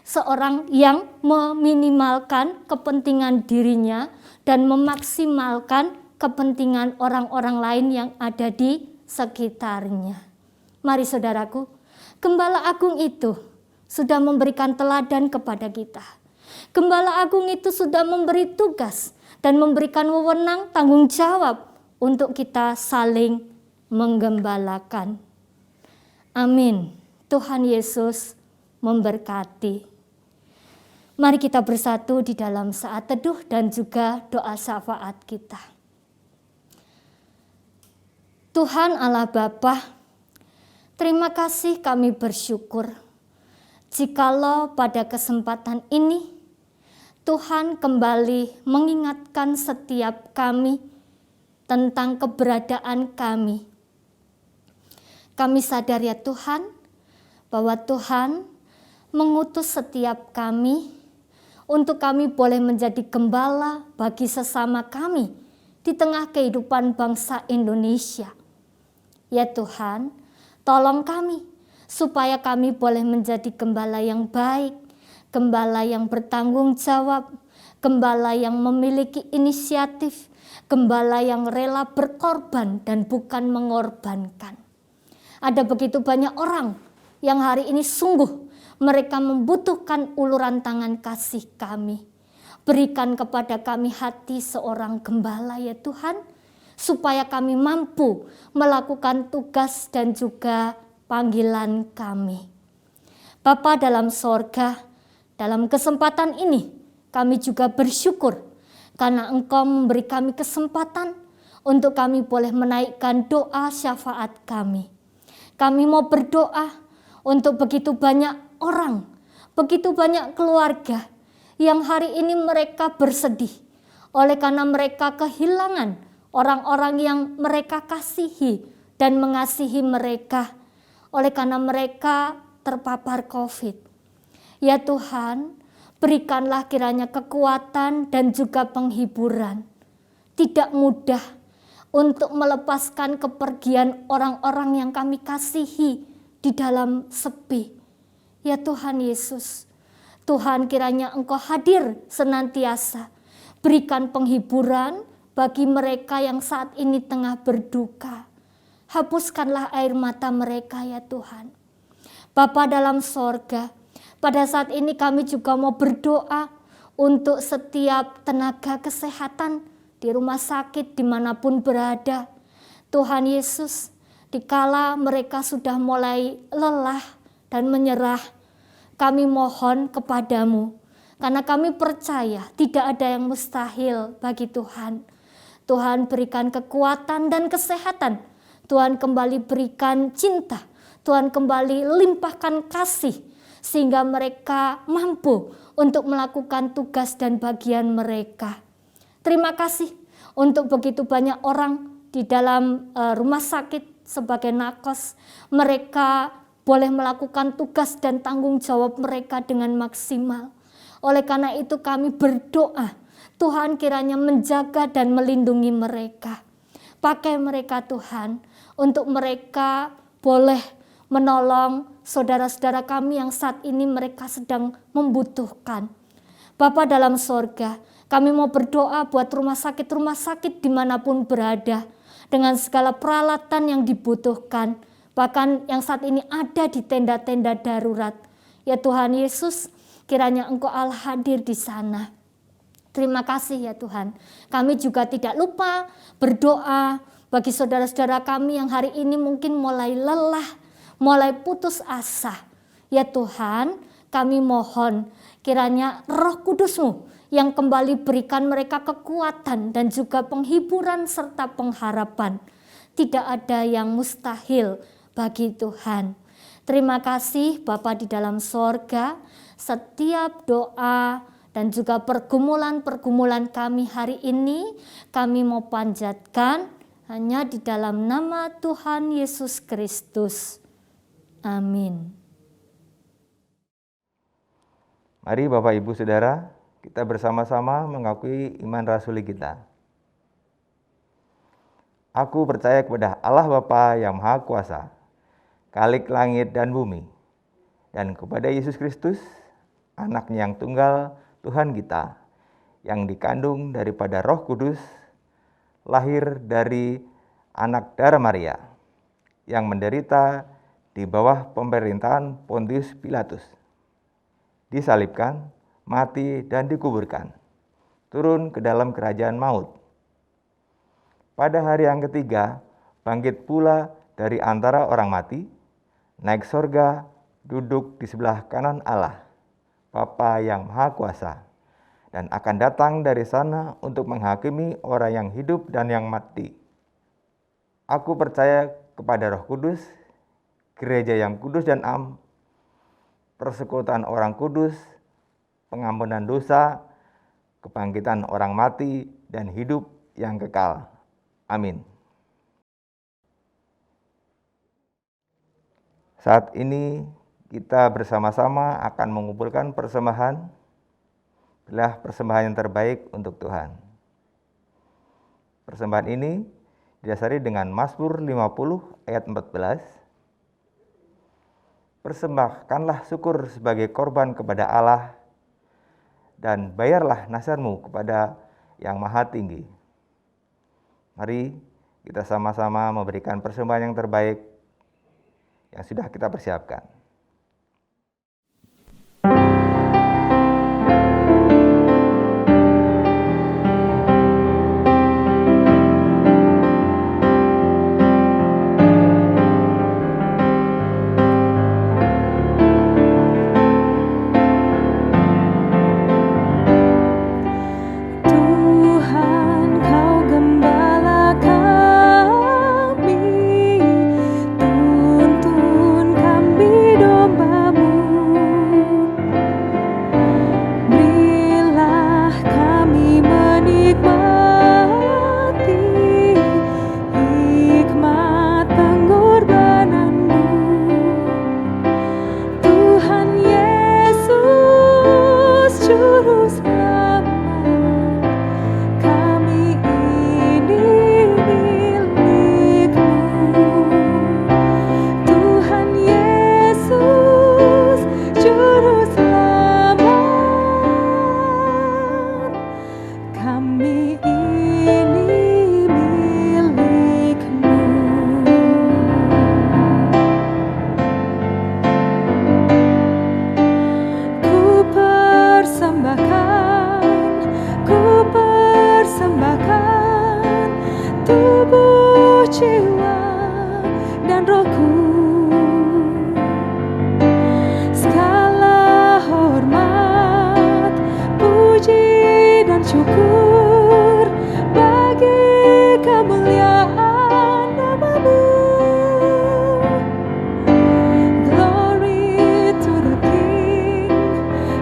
seorang yang meminimalkan kepentingan dirinya dan memaksimalkan kepentingan orang-orang lain yang ada di sekitarnya. Mari saudaraku, Gembala Agung itu sudah memberikan teladan kepada kita. Gembala Agung itu sudah memberi tugas dan memberikan wewenang tanggung jawab untuk kita saling menggembalakan. Amin. Tuhan Yesus memberkati. Mari kita bersatu di dalam saat teduh dan juga doa syafaat kita. Tuhan Allah Bapa, terima kasih, kami bersyukur jikalau pada kesempatan ini Tuhan kembali mengingatkan setiap kami tentang keberadaan kami. Kami sadar ya Tuhan, bahwa Tuhan mengutus setiap kami untuk kami boleh menjadi gembala bagi sesama kami di tengah kehidupan bangsa Indonesia. Ya Tuhan, tolong kami supaya kami boleh menjadi gembala yang baik, gembala yang bertanggung jawab, gembala yang memiliki inisiatif, gembala yang rela berkorban dan bukan mengorbankan. Ada begitu banyak orang yang hari ini sungguh mereka membutuhkan uluran tangan kasih kami. Berikan kepada kami hati seorang gembala ya Tuhan, supaya kami mampu melakukan tugas dan juga panggilan kami. Bapa dalam sorga, dalam kesempatan ini kami juga bersyukur karena Engkau memberi kami kesempatan untuk kami boleh menaikkan doa syafaat kami. Kami mau berdoa untuk begitu banyak orang, begitu banyak keluarga yang hari ini mereka bersedih oleh karena mereka kehilangan orang-orang yang mereka kasihi dan mengasihi mereka oleh karena mereka terpapar COVID. Ya Tuhan, berikanlah kiranya kekuatan dan juga penghiburan. Tidak mudah untuk melepaskan kepergian orang-orang yang kami kasihi di dalam sepi. Ya Tuhan Yesus, Tuhan kiranya Engkau hadir senantiasa. Berikan penghiburan bagi mereka yang saat ini tengah berduka. Hapuskanlah air mata mereka ya Tuhan. Bapa dalam sorga, pada saat ini kami juga mau berdoa untuk setiap tenaga kesehatan di rumah sakit dimanapun berada. Tuhan Yesus, dikala mereka sudah mulai lelah dan menyerah, kami mohon kepadamu, karena kami percaya tidak ada yang mustahil bagi Tuhan. Tuhan berikan kekuatan dan kesehatan, Tuhan kembali berikan cinta, Tuhan kembali limpahkan kasih, sehingga mereka mampu untuk melakukan tugas dan bagian mereka. Terima kasih untuk begitu banyak orang di dalam rumah sakit sebagai nakes. Mereka boleh melakukan tugas dan tanggung jawab mereka dengan maksimal. Oleh karena itu kami berdoa, Tuhan kiranya menjaga dan melindungi mereka. Pakai mereka Tuhan, untuk mereka boleh menolong saudara-saudara kami yang saat ini mereka sedang membutuhkan. Bapa dalam sorga, kami mau berdoa buat rumah sakit dimanapun berada, dengan segala peralatan yang dibutuhkan, bahkan yang saat ini ada di tenda-tenda darurat. Ya Tuhan Yesus, kiranya Engkau Allah hadir di sana. Terima kasih ya Tuhan. Kami juga tidak lupa berdoa bagi saudara-saudara kami yang hari ini mungkin mulai lelah, mulai putus asa. Ya Tuhan, kami mohon kiranya Roh Kudus-Mu yang kembali berikan mereka kekuatan dan juga penghiburan serta pengharapan. Tidak ada yang mustahil bagi Tuhan. Terima kasih Bapa di dalam sorga, setiap doa dan juga pergumulan-pergumulan kami hari ini kami mau panjatkan hanya di dalam nama Tuhan Yesus Kristus. Amin. Mari Bapak Ibu Saudara, kita bersama-sama mengakui iman rasuli kita. Aku percaya kepada Allah Bapa yang Maha Kuasa, Khalik langit dan bumi, dan kepada Yesus Kristus, Anaknya yang tunggal, Tuhan kita, yang dikandung daripada Roh Kudus, lahir dari anak darah Maria, yang menderita di bawah pemerintahan Pontius Pilatus, disalibkan, mati dan dikuburkan, turun ke dalam kerajaan maut. Pada hari yang ketiga, bangkit pula dari antara orang mati, naik sorga, duduk di sebelah kanan Allah, Bapa yang Maha Kuasa, dan akan datang dari sana untuk menghakimi orang yang hidup dan yang mati. Aku percaya kepada Roh Kudus, gereja yang kudus dan am, persekutuan orang kudus, pengampunan dosa, kebangkitan orang mati, dan hidup yang kekal. Amin. Saat ini kita bersama-sama akan mengumpulkan persembahan, adalah persembahan yang terbaik untuk Tuhan. Persembahan ini didasari dengan Mazmur 50 ayat 14. Persembahkanlah syukur sebagai korban kepada Allah, dan bayarlah nasarmu kepada yang Maha Tinggi. Mari kita sama-sama memberikan persembahan yang terbaik yang sudah kita persiapkan. Tuntun kami dan syukur bagi kemuliaan nama-Mu. Glory to the King,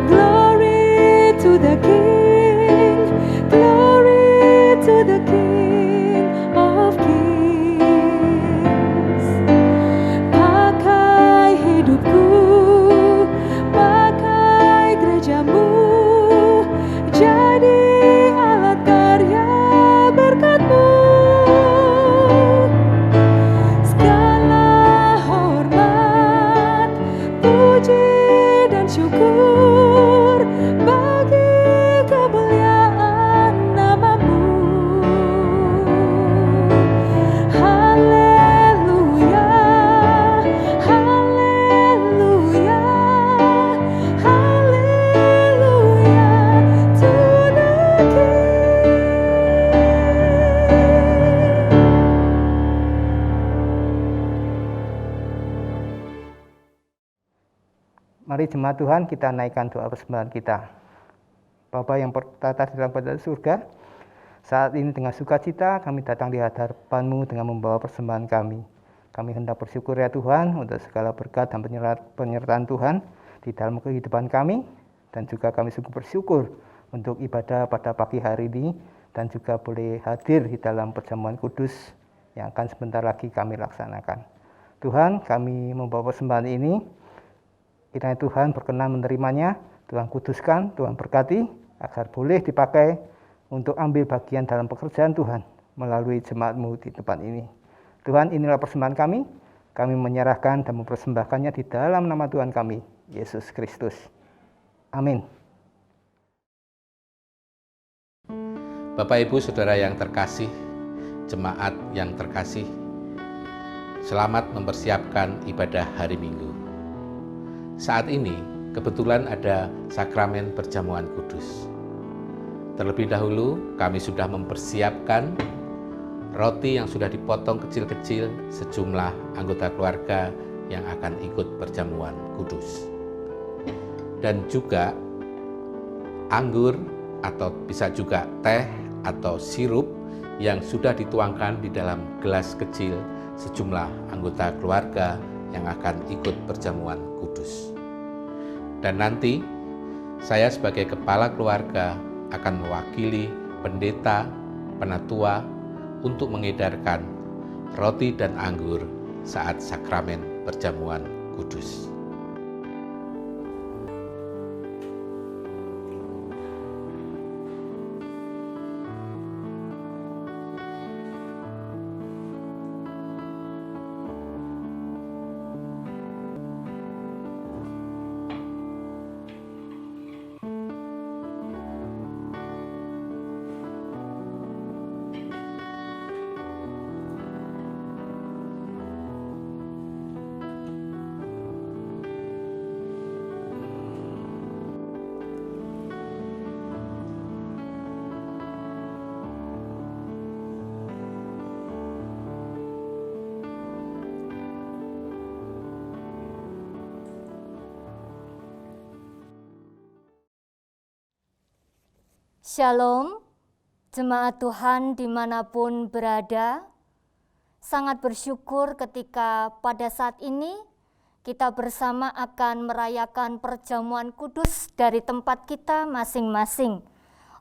glory to the King, glory to the King of Kings. Pakai hidupku, pakai gereja-Mu, jadi alat karya berkat-Mu. Segala hormat, puji dan syukur bagi kemuliaan nama-Mu. Haleluya, haleluya, haleluya to the King. Mari jemaat Tuhan, kita naikkan doa persembahan kita. Bapa yang bertata di dalam pada surga, saat ini dengan sukacita kami datang di hadapan-Mu dengan membawa persembahan kami. Kami hendak bersyukur ya Tuhan untuk segala berkat dan penyertaan Tuhan di dalam kehidupan kami, dan juga kami sungguh bersyukur untuk ibadah pada pagi hari ini, dan juga boleh hadir di dalam perjamuan kudus yang akan sebentar lagi kami laksanakan. Tuhan, kami membawa persembahan ini, kiranya Tuhan berkenan menerimanya, Tuhan kuduskan, Tuhan berkati, agar boleh dipakai untuk ambil bagian dalam pekerjaan Tuhan melalui jemaat-Mu di tempat ini. Tuhan, inilah persembahan kami menyerahkan dan mempersembahkannya di dalam nama Tuhan kami, Yesus Kristus. Amin. Bapak Ibu Saudara yang terkasih, jemaat yang terkasih, selamat mempersiapkan ibadah hari Minggu. Saat ini kebetulan ada sakramen perjamuan kudus. Terlebih dahulu kami sudah mempersiapkan roti yang sudah dipotong kecil-kecil sejumlah anggota keluarga yang akan ikut perjamuan kudus. Dan juga anggur atau bisa juga teh atau sirup yang sudah dituangkan di dalam gelas kecil sejumlah anggota keluarga yang akan ikut perjamuan kudus. Dan nanti saya sebagai kepala keluarga akan mewakili pendeta, penatua untuk mengedarkan roti dan anggur saat sakramen perjamuan kudus. Shalom, jemaat Tuhan dimanapun berada. Sangat bersyukur ketika pada saat ini kita bersama akan merayakan perjamuan kudus dari tempat kita masing-masing.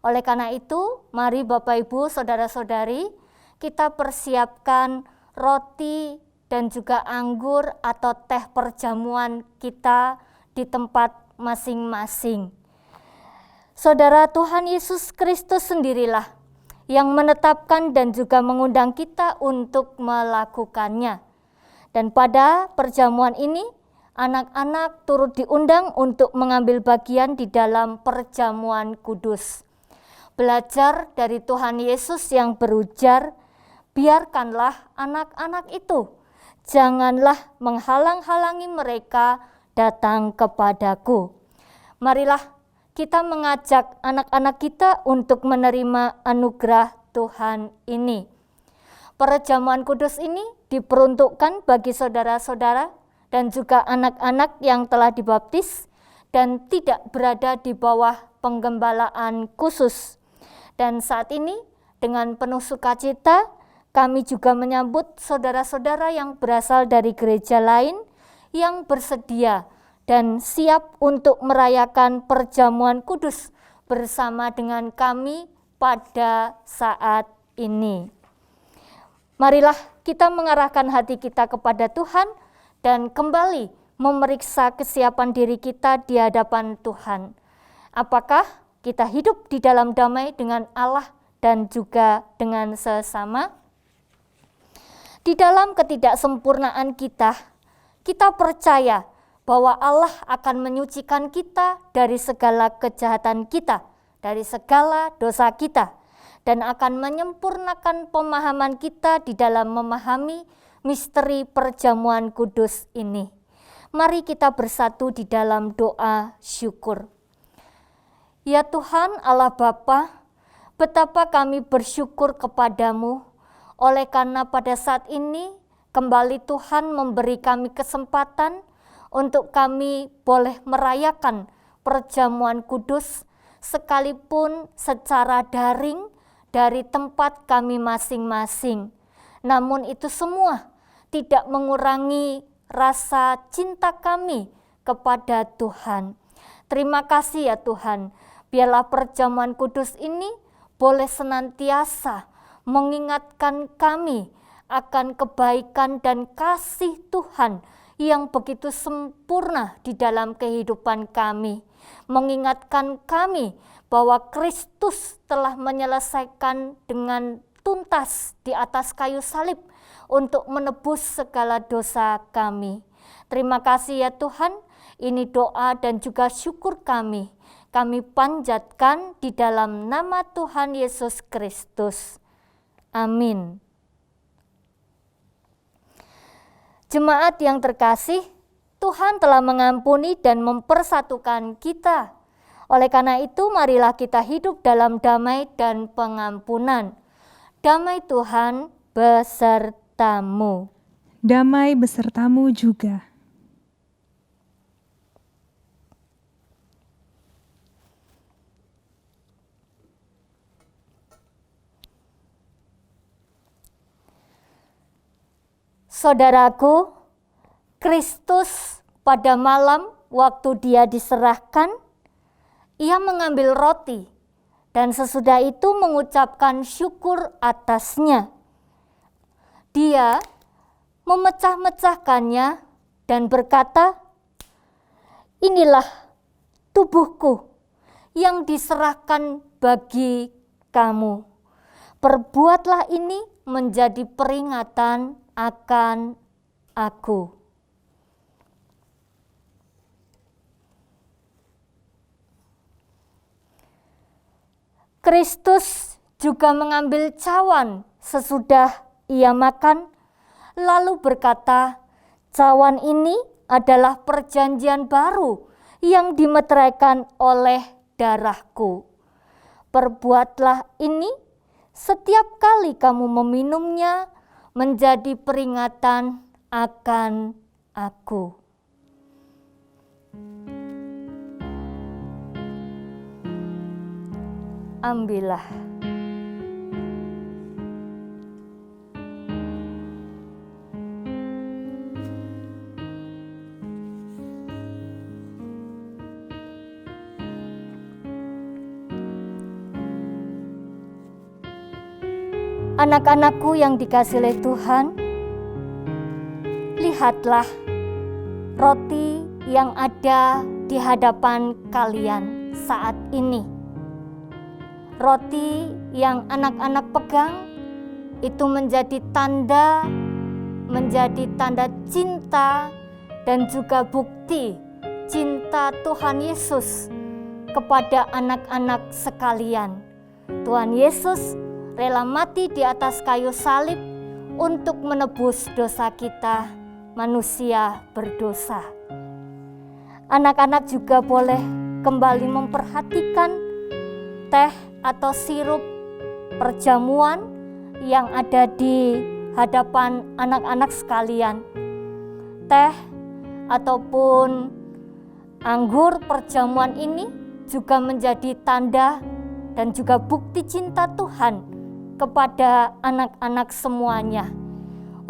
Oleh karena itu, mari Bapak Ibu, Saudara-saudari, kita persiapkan roti dan juga anggur atau teh perjamuan kita di tempat masing-masing. Saudara, Tuhan Yesus Kristus sendirilah yang menetapkan dan juga mengundang kita untuk melakukannya. Dan pada perjamuan ini, anak-anak turut diundang untuk mengambil bagian di dalam perjamuan kudus. Belajar dari Tuhan Yesus yang berujar, biarkanlah anak-anak itu, janganlah menghalang-halangi mereka datang kepadaku. Marilah kita mengajak anak-anak kita untuk menerima anugerah Tuhan ini. Perjamuan kudus ini diperuntukkan bagi saudara-saudara dan juga anak-anak yang telah dibaptis dan tidak berada di bawah penggembalaan khusus. Dan saat ini dengan penuh sukacita kami juga menyambut saudara-saudara yang berasal dari gereja lain yang bersedia dan siap untuk merayakan perjamuan kudus bersama dengan kami pada saat ini. Marilah kita mengarahkan hati kita kepada Tuhan dan kembali memeriksa kesiapan diri kita di hadapan Tuhan. Apakah kita hidup di dalam damai dengan Allah dan juga dengan sesama? Di dalam ketidaksempurnaan kita percaya bahwa Allah akan menyucikan kita dari segala kejahatan kita, dari segala dosa kita, dan akan menyempurnakan pemahaman kita di dalam memahami misteri perjamuan kudus ini. Mari kita bersatu di dalam doa syukur. Ya Tuhan Allah Bapa, betapa kami bersyukur kepadamu, oleh karena pada saat ini kembali Tuhan memberi kami kesempatan untuk kami boleh merayakan perjamuan kudus sekalipun secara daring dari tempat kami masing-masing. Namun itu semua tidak mengurangi rasa cinta kami kepada Tuhan. Terima kasih ya Tuhan, biarlah perjamuan kudus ini boleh senantiasa mengingatkan kami akan kebaikan dan kasih Tuhan yang begitu sempurna di dalam kehidupan kami. Mengingatkan kami bahwa Kristus telah menyelesaikan dengan tuntas di atas kayu salib untuk menebus segala dosa kami. Terima kasih ya Tuhan, ini doa dan juga syukur kami. Kami panjatkan di dalam nama Tuhan Yesus Kristus. Amin. Jemaat yang terkasih, Tuhan telah mengampuni dan mempersatukan kita. Oleh karena itu, marilah kita hidup dalam damai dan pengampunan. Damai Tuhan besertamu. Damai besertamu juga. Saudaraku, Kristus pada malam waktu dia diserahkan, ia mengambil roti dan sesudah itu mengucapkan syukur atasnya. Dia memecah-mecahkannya dan berkata, "Inilah tubuhku yang diserahkan bagi kamu. Perbuatlah ini menjadi peringatan akan aku." Kristus juga mengambil cawan sesudah ia makan, lalu berkata, "Cawan ini adalah perjanjian baru yang dimeteraikan oleh darahku. Perbuatlah ini setiap kali kamu meminumnya menjadi peringatan akan aku." Ambillah. Anak-anakku yang dikasihi oleh Tuhan, lihatlah roti yang ada di hadapan kalian saat ini. Roti yang anak-anak pegang itu menjadi tanda cinta dan juga bukti cinta Tuhan Yesus kepada anak-anak sekalian. Tuhan Yesus rela mati di atas kayu salib untuk menebus dosa kita, manusia berdosa. Anak-anak juga boleh kembali memperhatikan teh atau sirup perjamuan yang ada di hadapan anak-anak sekalian. Teh ataupun anggur perjamuan ini juga menjadi tanda dan juga bukti cinta Tuhan kepada anak-anak semuanya.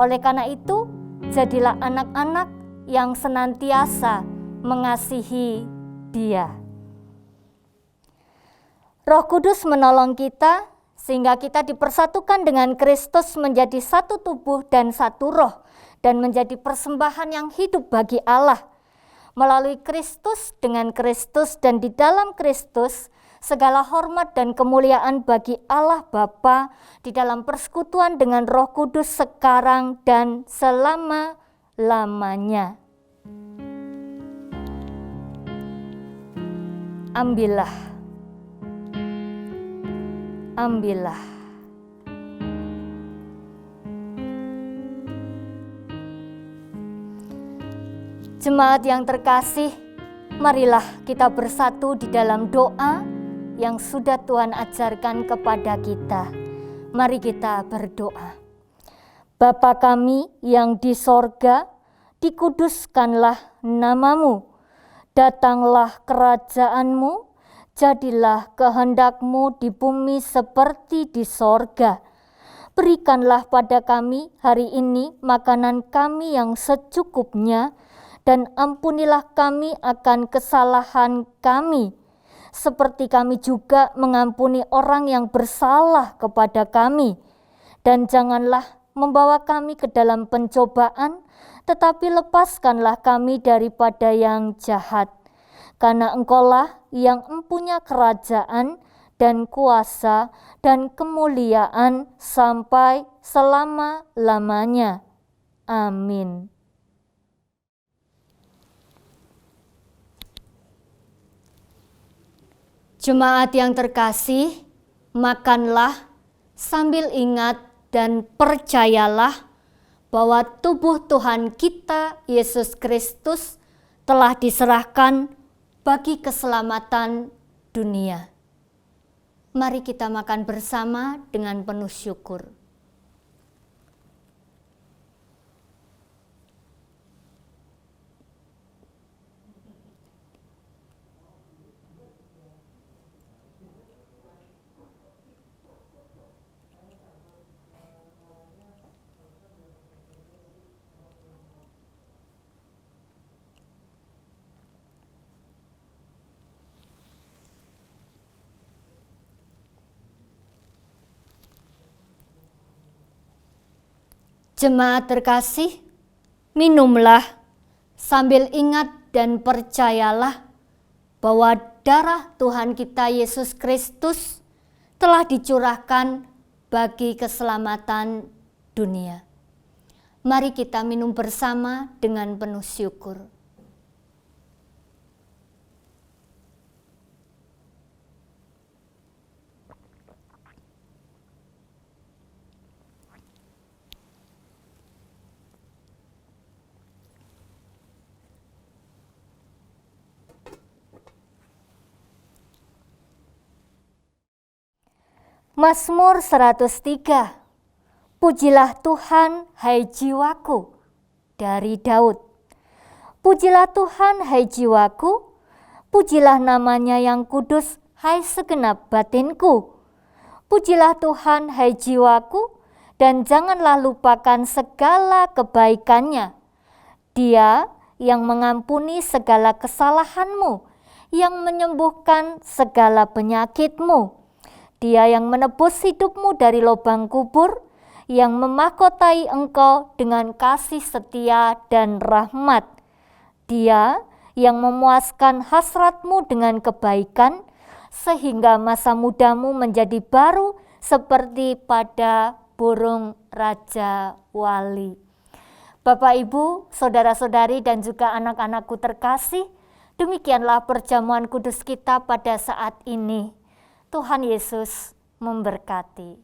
Oleh karena itu, jadilah anak-anak yang senantiasa mengasihi Dia. Roh Kudus menolong kita sehingga kita dipersatukan dengan Kristus menjadi satu tubuh dan satu roh, dan menjadi persembahan yang hidup bagi Allah. Melalui Kristus, dengan Kristus, dan di dalam Kristus, segala hormat dan kemuliaan bagi Allah Bapa di dalam persekutuan dengan Roh Kudus sekarang dan selama-lamanya. Ambillah. Ambillah. Jemaat yang terkasih, marilah kita bersatu di dalam doa yang sudah Tuhan ajarkan kepada kita. Mari kita berdoa. Bapa kami yang di sorga, dikuduskanlah namamu. Datanglah kerajaan-Mu, jadilah kehendak-Mu di bumi seperti di sorga. Berikanlah pada kami hari ini makanan kami yang secukupnya, dan ampunilah kami akan kesalahan kami, seperti kami juga mengampuni orang yang bersalah kepada kami. Dan janganlah membawa kami ke dalam pencobaan, tetapi lepaskanlah kami daripada yang jahat. Karena Engkaulah yang mempunyai kerajaan dan kuasa dan kemuliaan sampai selama-lamanya. Amin. Jemaat yang terkasih, makanlah sambil ingat dan percayalah bahwa tubuh Tuhan kita, Yesus Kristus, telah diserahkan bagi keselamatan dunia. Mari kita makan bersama dengan penuh syukur. Jemaat terkasih, minumlah sambil ingat dan percayalah bahwa darah Tuhan kita Yesus Kristus telah dicurahkan bagi keselamatan dunia. Mari kita minum bersama dengan penuh syukur. Mazmur 103. Pujilah Tuhan, hai jiwaku, dari Daud. Pujilah Tuhan, hai jiwaku, pujilah namanya yang kudus, hai segenap batinku. Pujilah Tuhan, hai jiwaku, dan janganlah lupakan segala kebaikannya. Dia yang mengampuni segala kesalahanmu, yang menyembuhkan segala penyakitmu. Dia yang menebus hidupmu dari lubang kubur, yang memahkotai engkau dengan kasih setia dan rahmat. Dia yang memuaskan hasratmu dengan kebaikan, sehingga masa mudamu menjadi baru seperti pada burung raja wali. Bapak, Ibu, saudara-saudari, dan juga anak-anakku terkasih, demikianlah perjamuan kudus kita pada saat ini. Tuhan Yesus memberkati.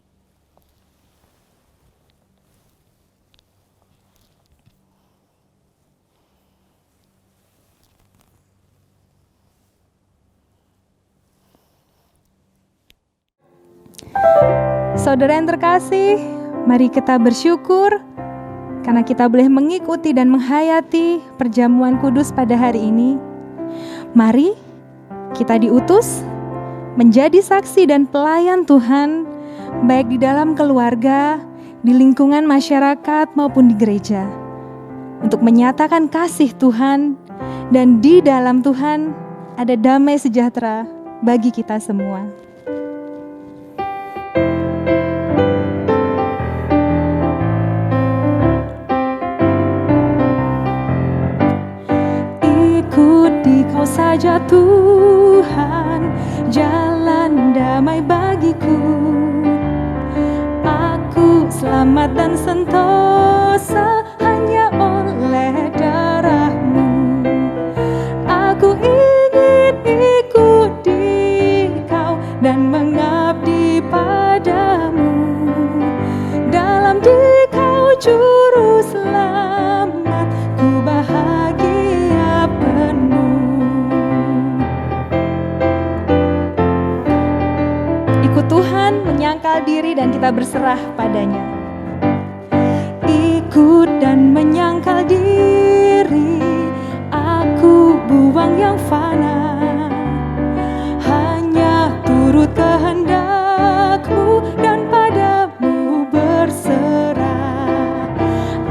Saudara yang terkasih, mari kita bersyukur karena kita boleh mengikuti dan menghayati perjamuan kudus pada hari ini. Mari kita diutus menjadi saksi dan pelayan Tuhan, baik di dalam keluarga, di lingkungan masyarakat maupun di gereja, untuk menyatakan kasih Tuhan, dan di dalam Tuhan ada damai sejahtera bagi kita semua. Ikuti Kau saja Tuhan, jalan damai bagiku. Aku selamat dan sentosa hanya oleh darah-Mu. Aku ingin ikuti Kau dan mengabdi padamu. Dalam Dikau juru selamat, ku bahagia penuh. Ikut Tuhan, menyangkal diri dan kita berserah padanya. Ikut dan menyangkal diri, aku buang yang fana, hanya turut kehendak-Mu dan padamu berserah.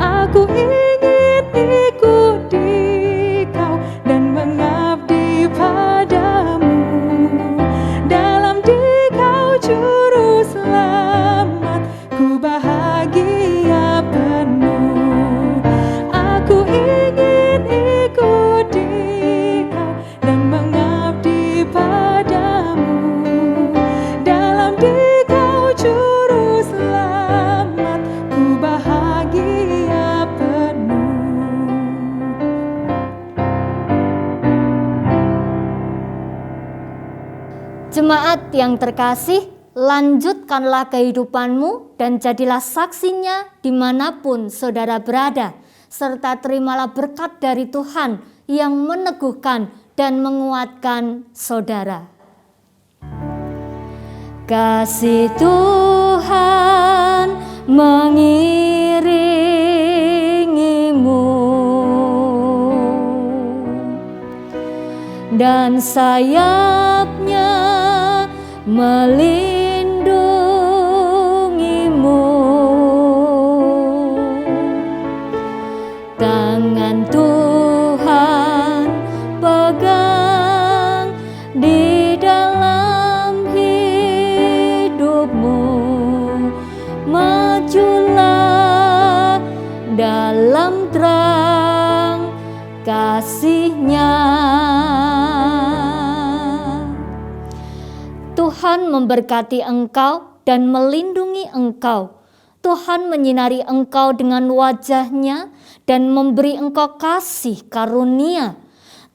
Aku ingin ikuti Kau dan mengabdi padamu. Dalam Dikau juru selamat, ku bahagia penuh. Aku ingin ikuti Kau dan mengabdi padamu. Dalam Dikau juru selamat, ku bahagia penuh. Jemaat yang terkasih, lanjutkanlah kehidupanmu dan jadilah saksinya dimanapun saudara berada, serta terimalah berkat dari Tuhan yang meneguhkan dan menguatkan saudara. Kasih Tuhan mengiringimu dan sayapnya melindungimu. Tangan Tuhan pegang di dalam hidupmu. Majulah dalam terang kasih-Nya. Tuhan memberkati engkau dan melindungi engkau. Tuhan menyinari engkau dengan wajah-Nya dan memberi engkau kasih karunia.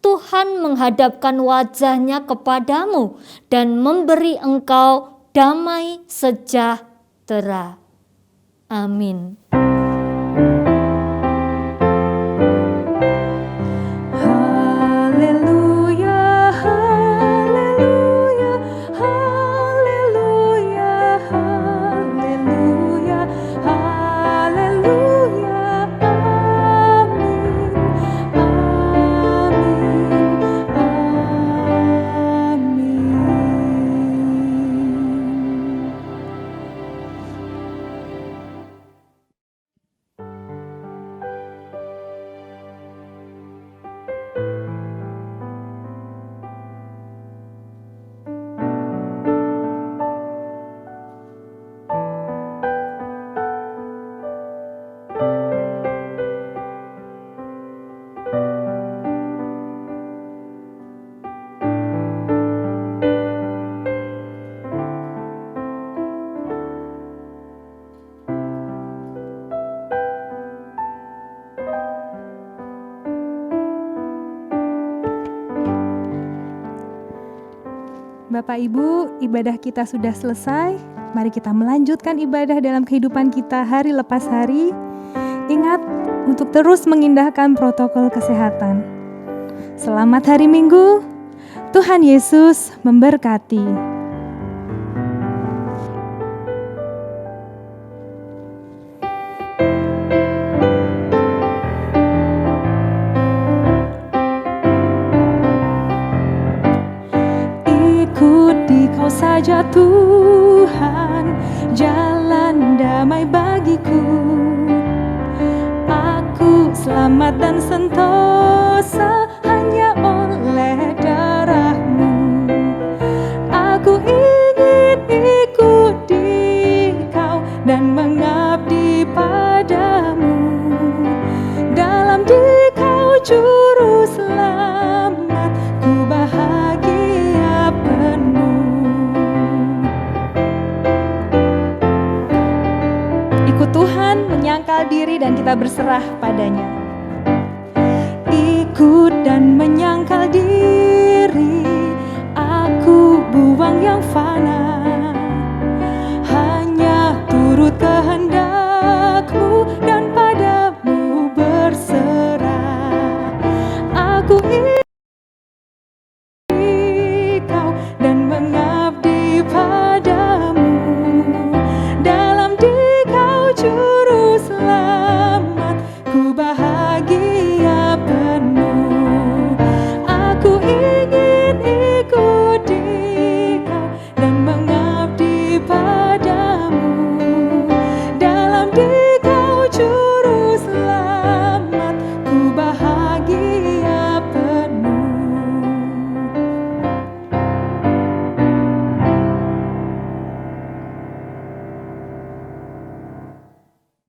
Tuhan menghadapkan wajah-Nya kepadamu dan memberi engkau damai sejahtera. Amin. Haleluya, haleluya, haleluya, haleluya, haleluya, amin, amin, amin. Bapak Ibu, ibadah kita sudah selesai. Mari kita melanjutkan ibadah dalam kehidupan kita hari lepas hari. Ingat untuk terus mengindahkan protokol kesehatan. Selamat hari Minggu. Tuhan Yesus memberkati. Ikuti Kau Tuhan jalan damai bagiku. Aku selamat dan sentosa hanya oleh darah-Mu. Aku ingin ikut di Kau dan mengabdi padamu. Dalam di Kau juru selamat, ku bahagia penuh. Ikut Tuhan, menyangkal diri dan kita berserah padanya. Ikut dan menyangkal diri, aku buang yang fana.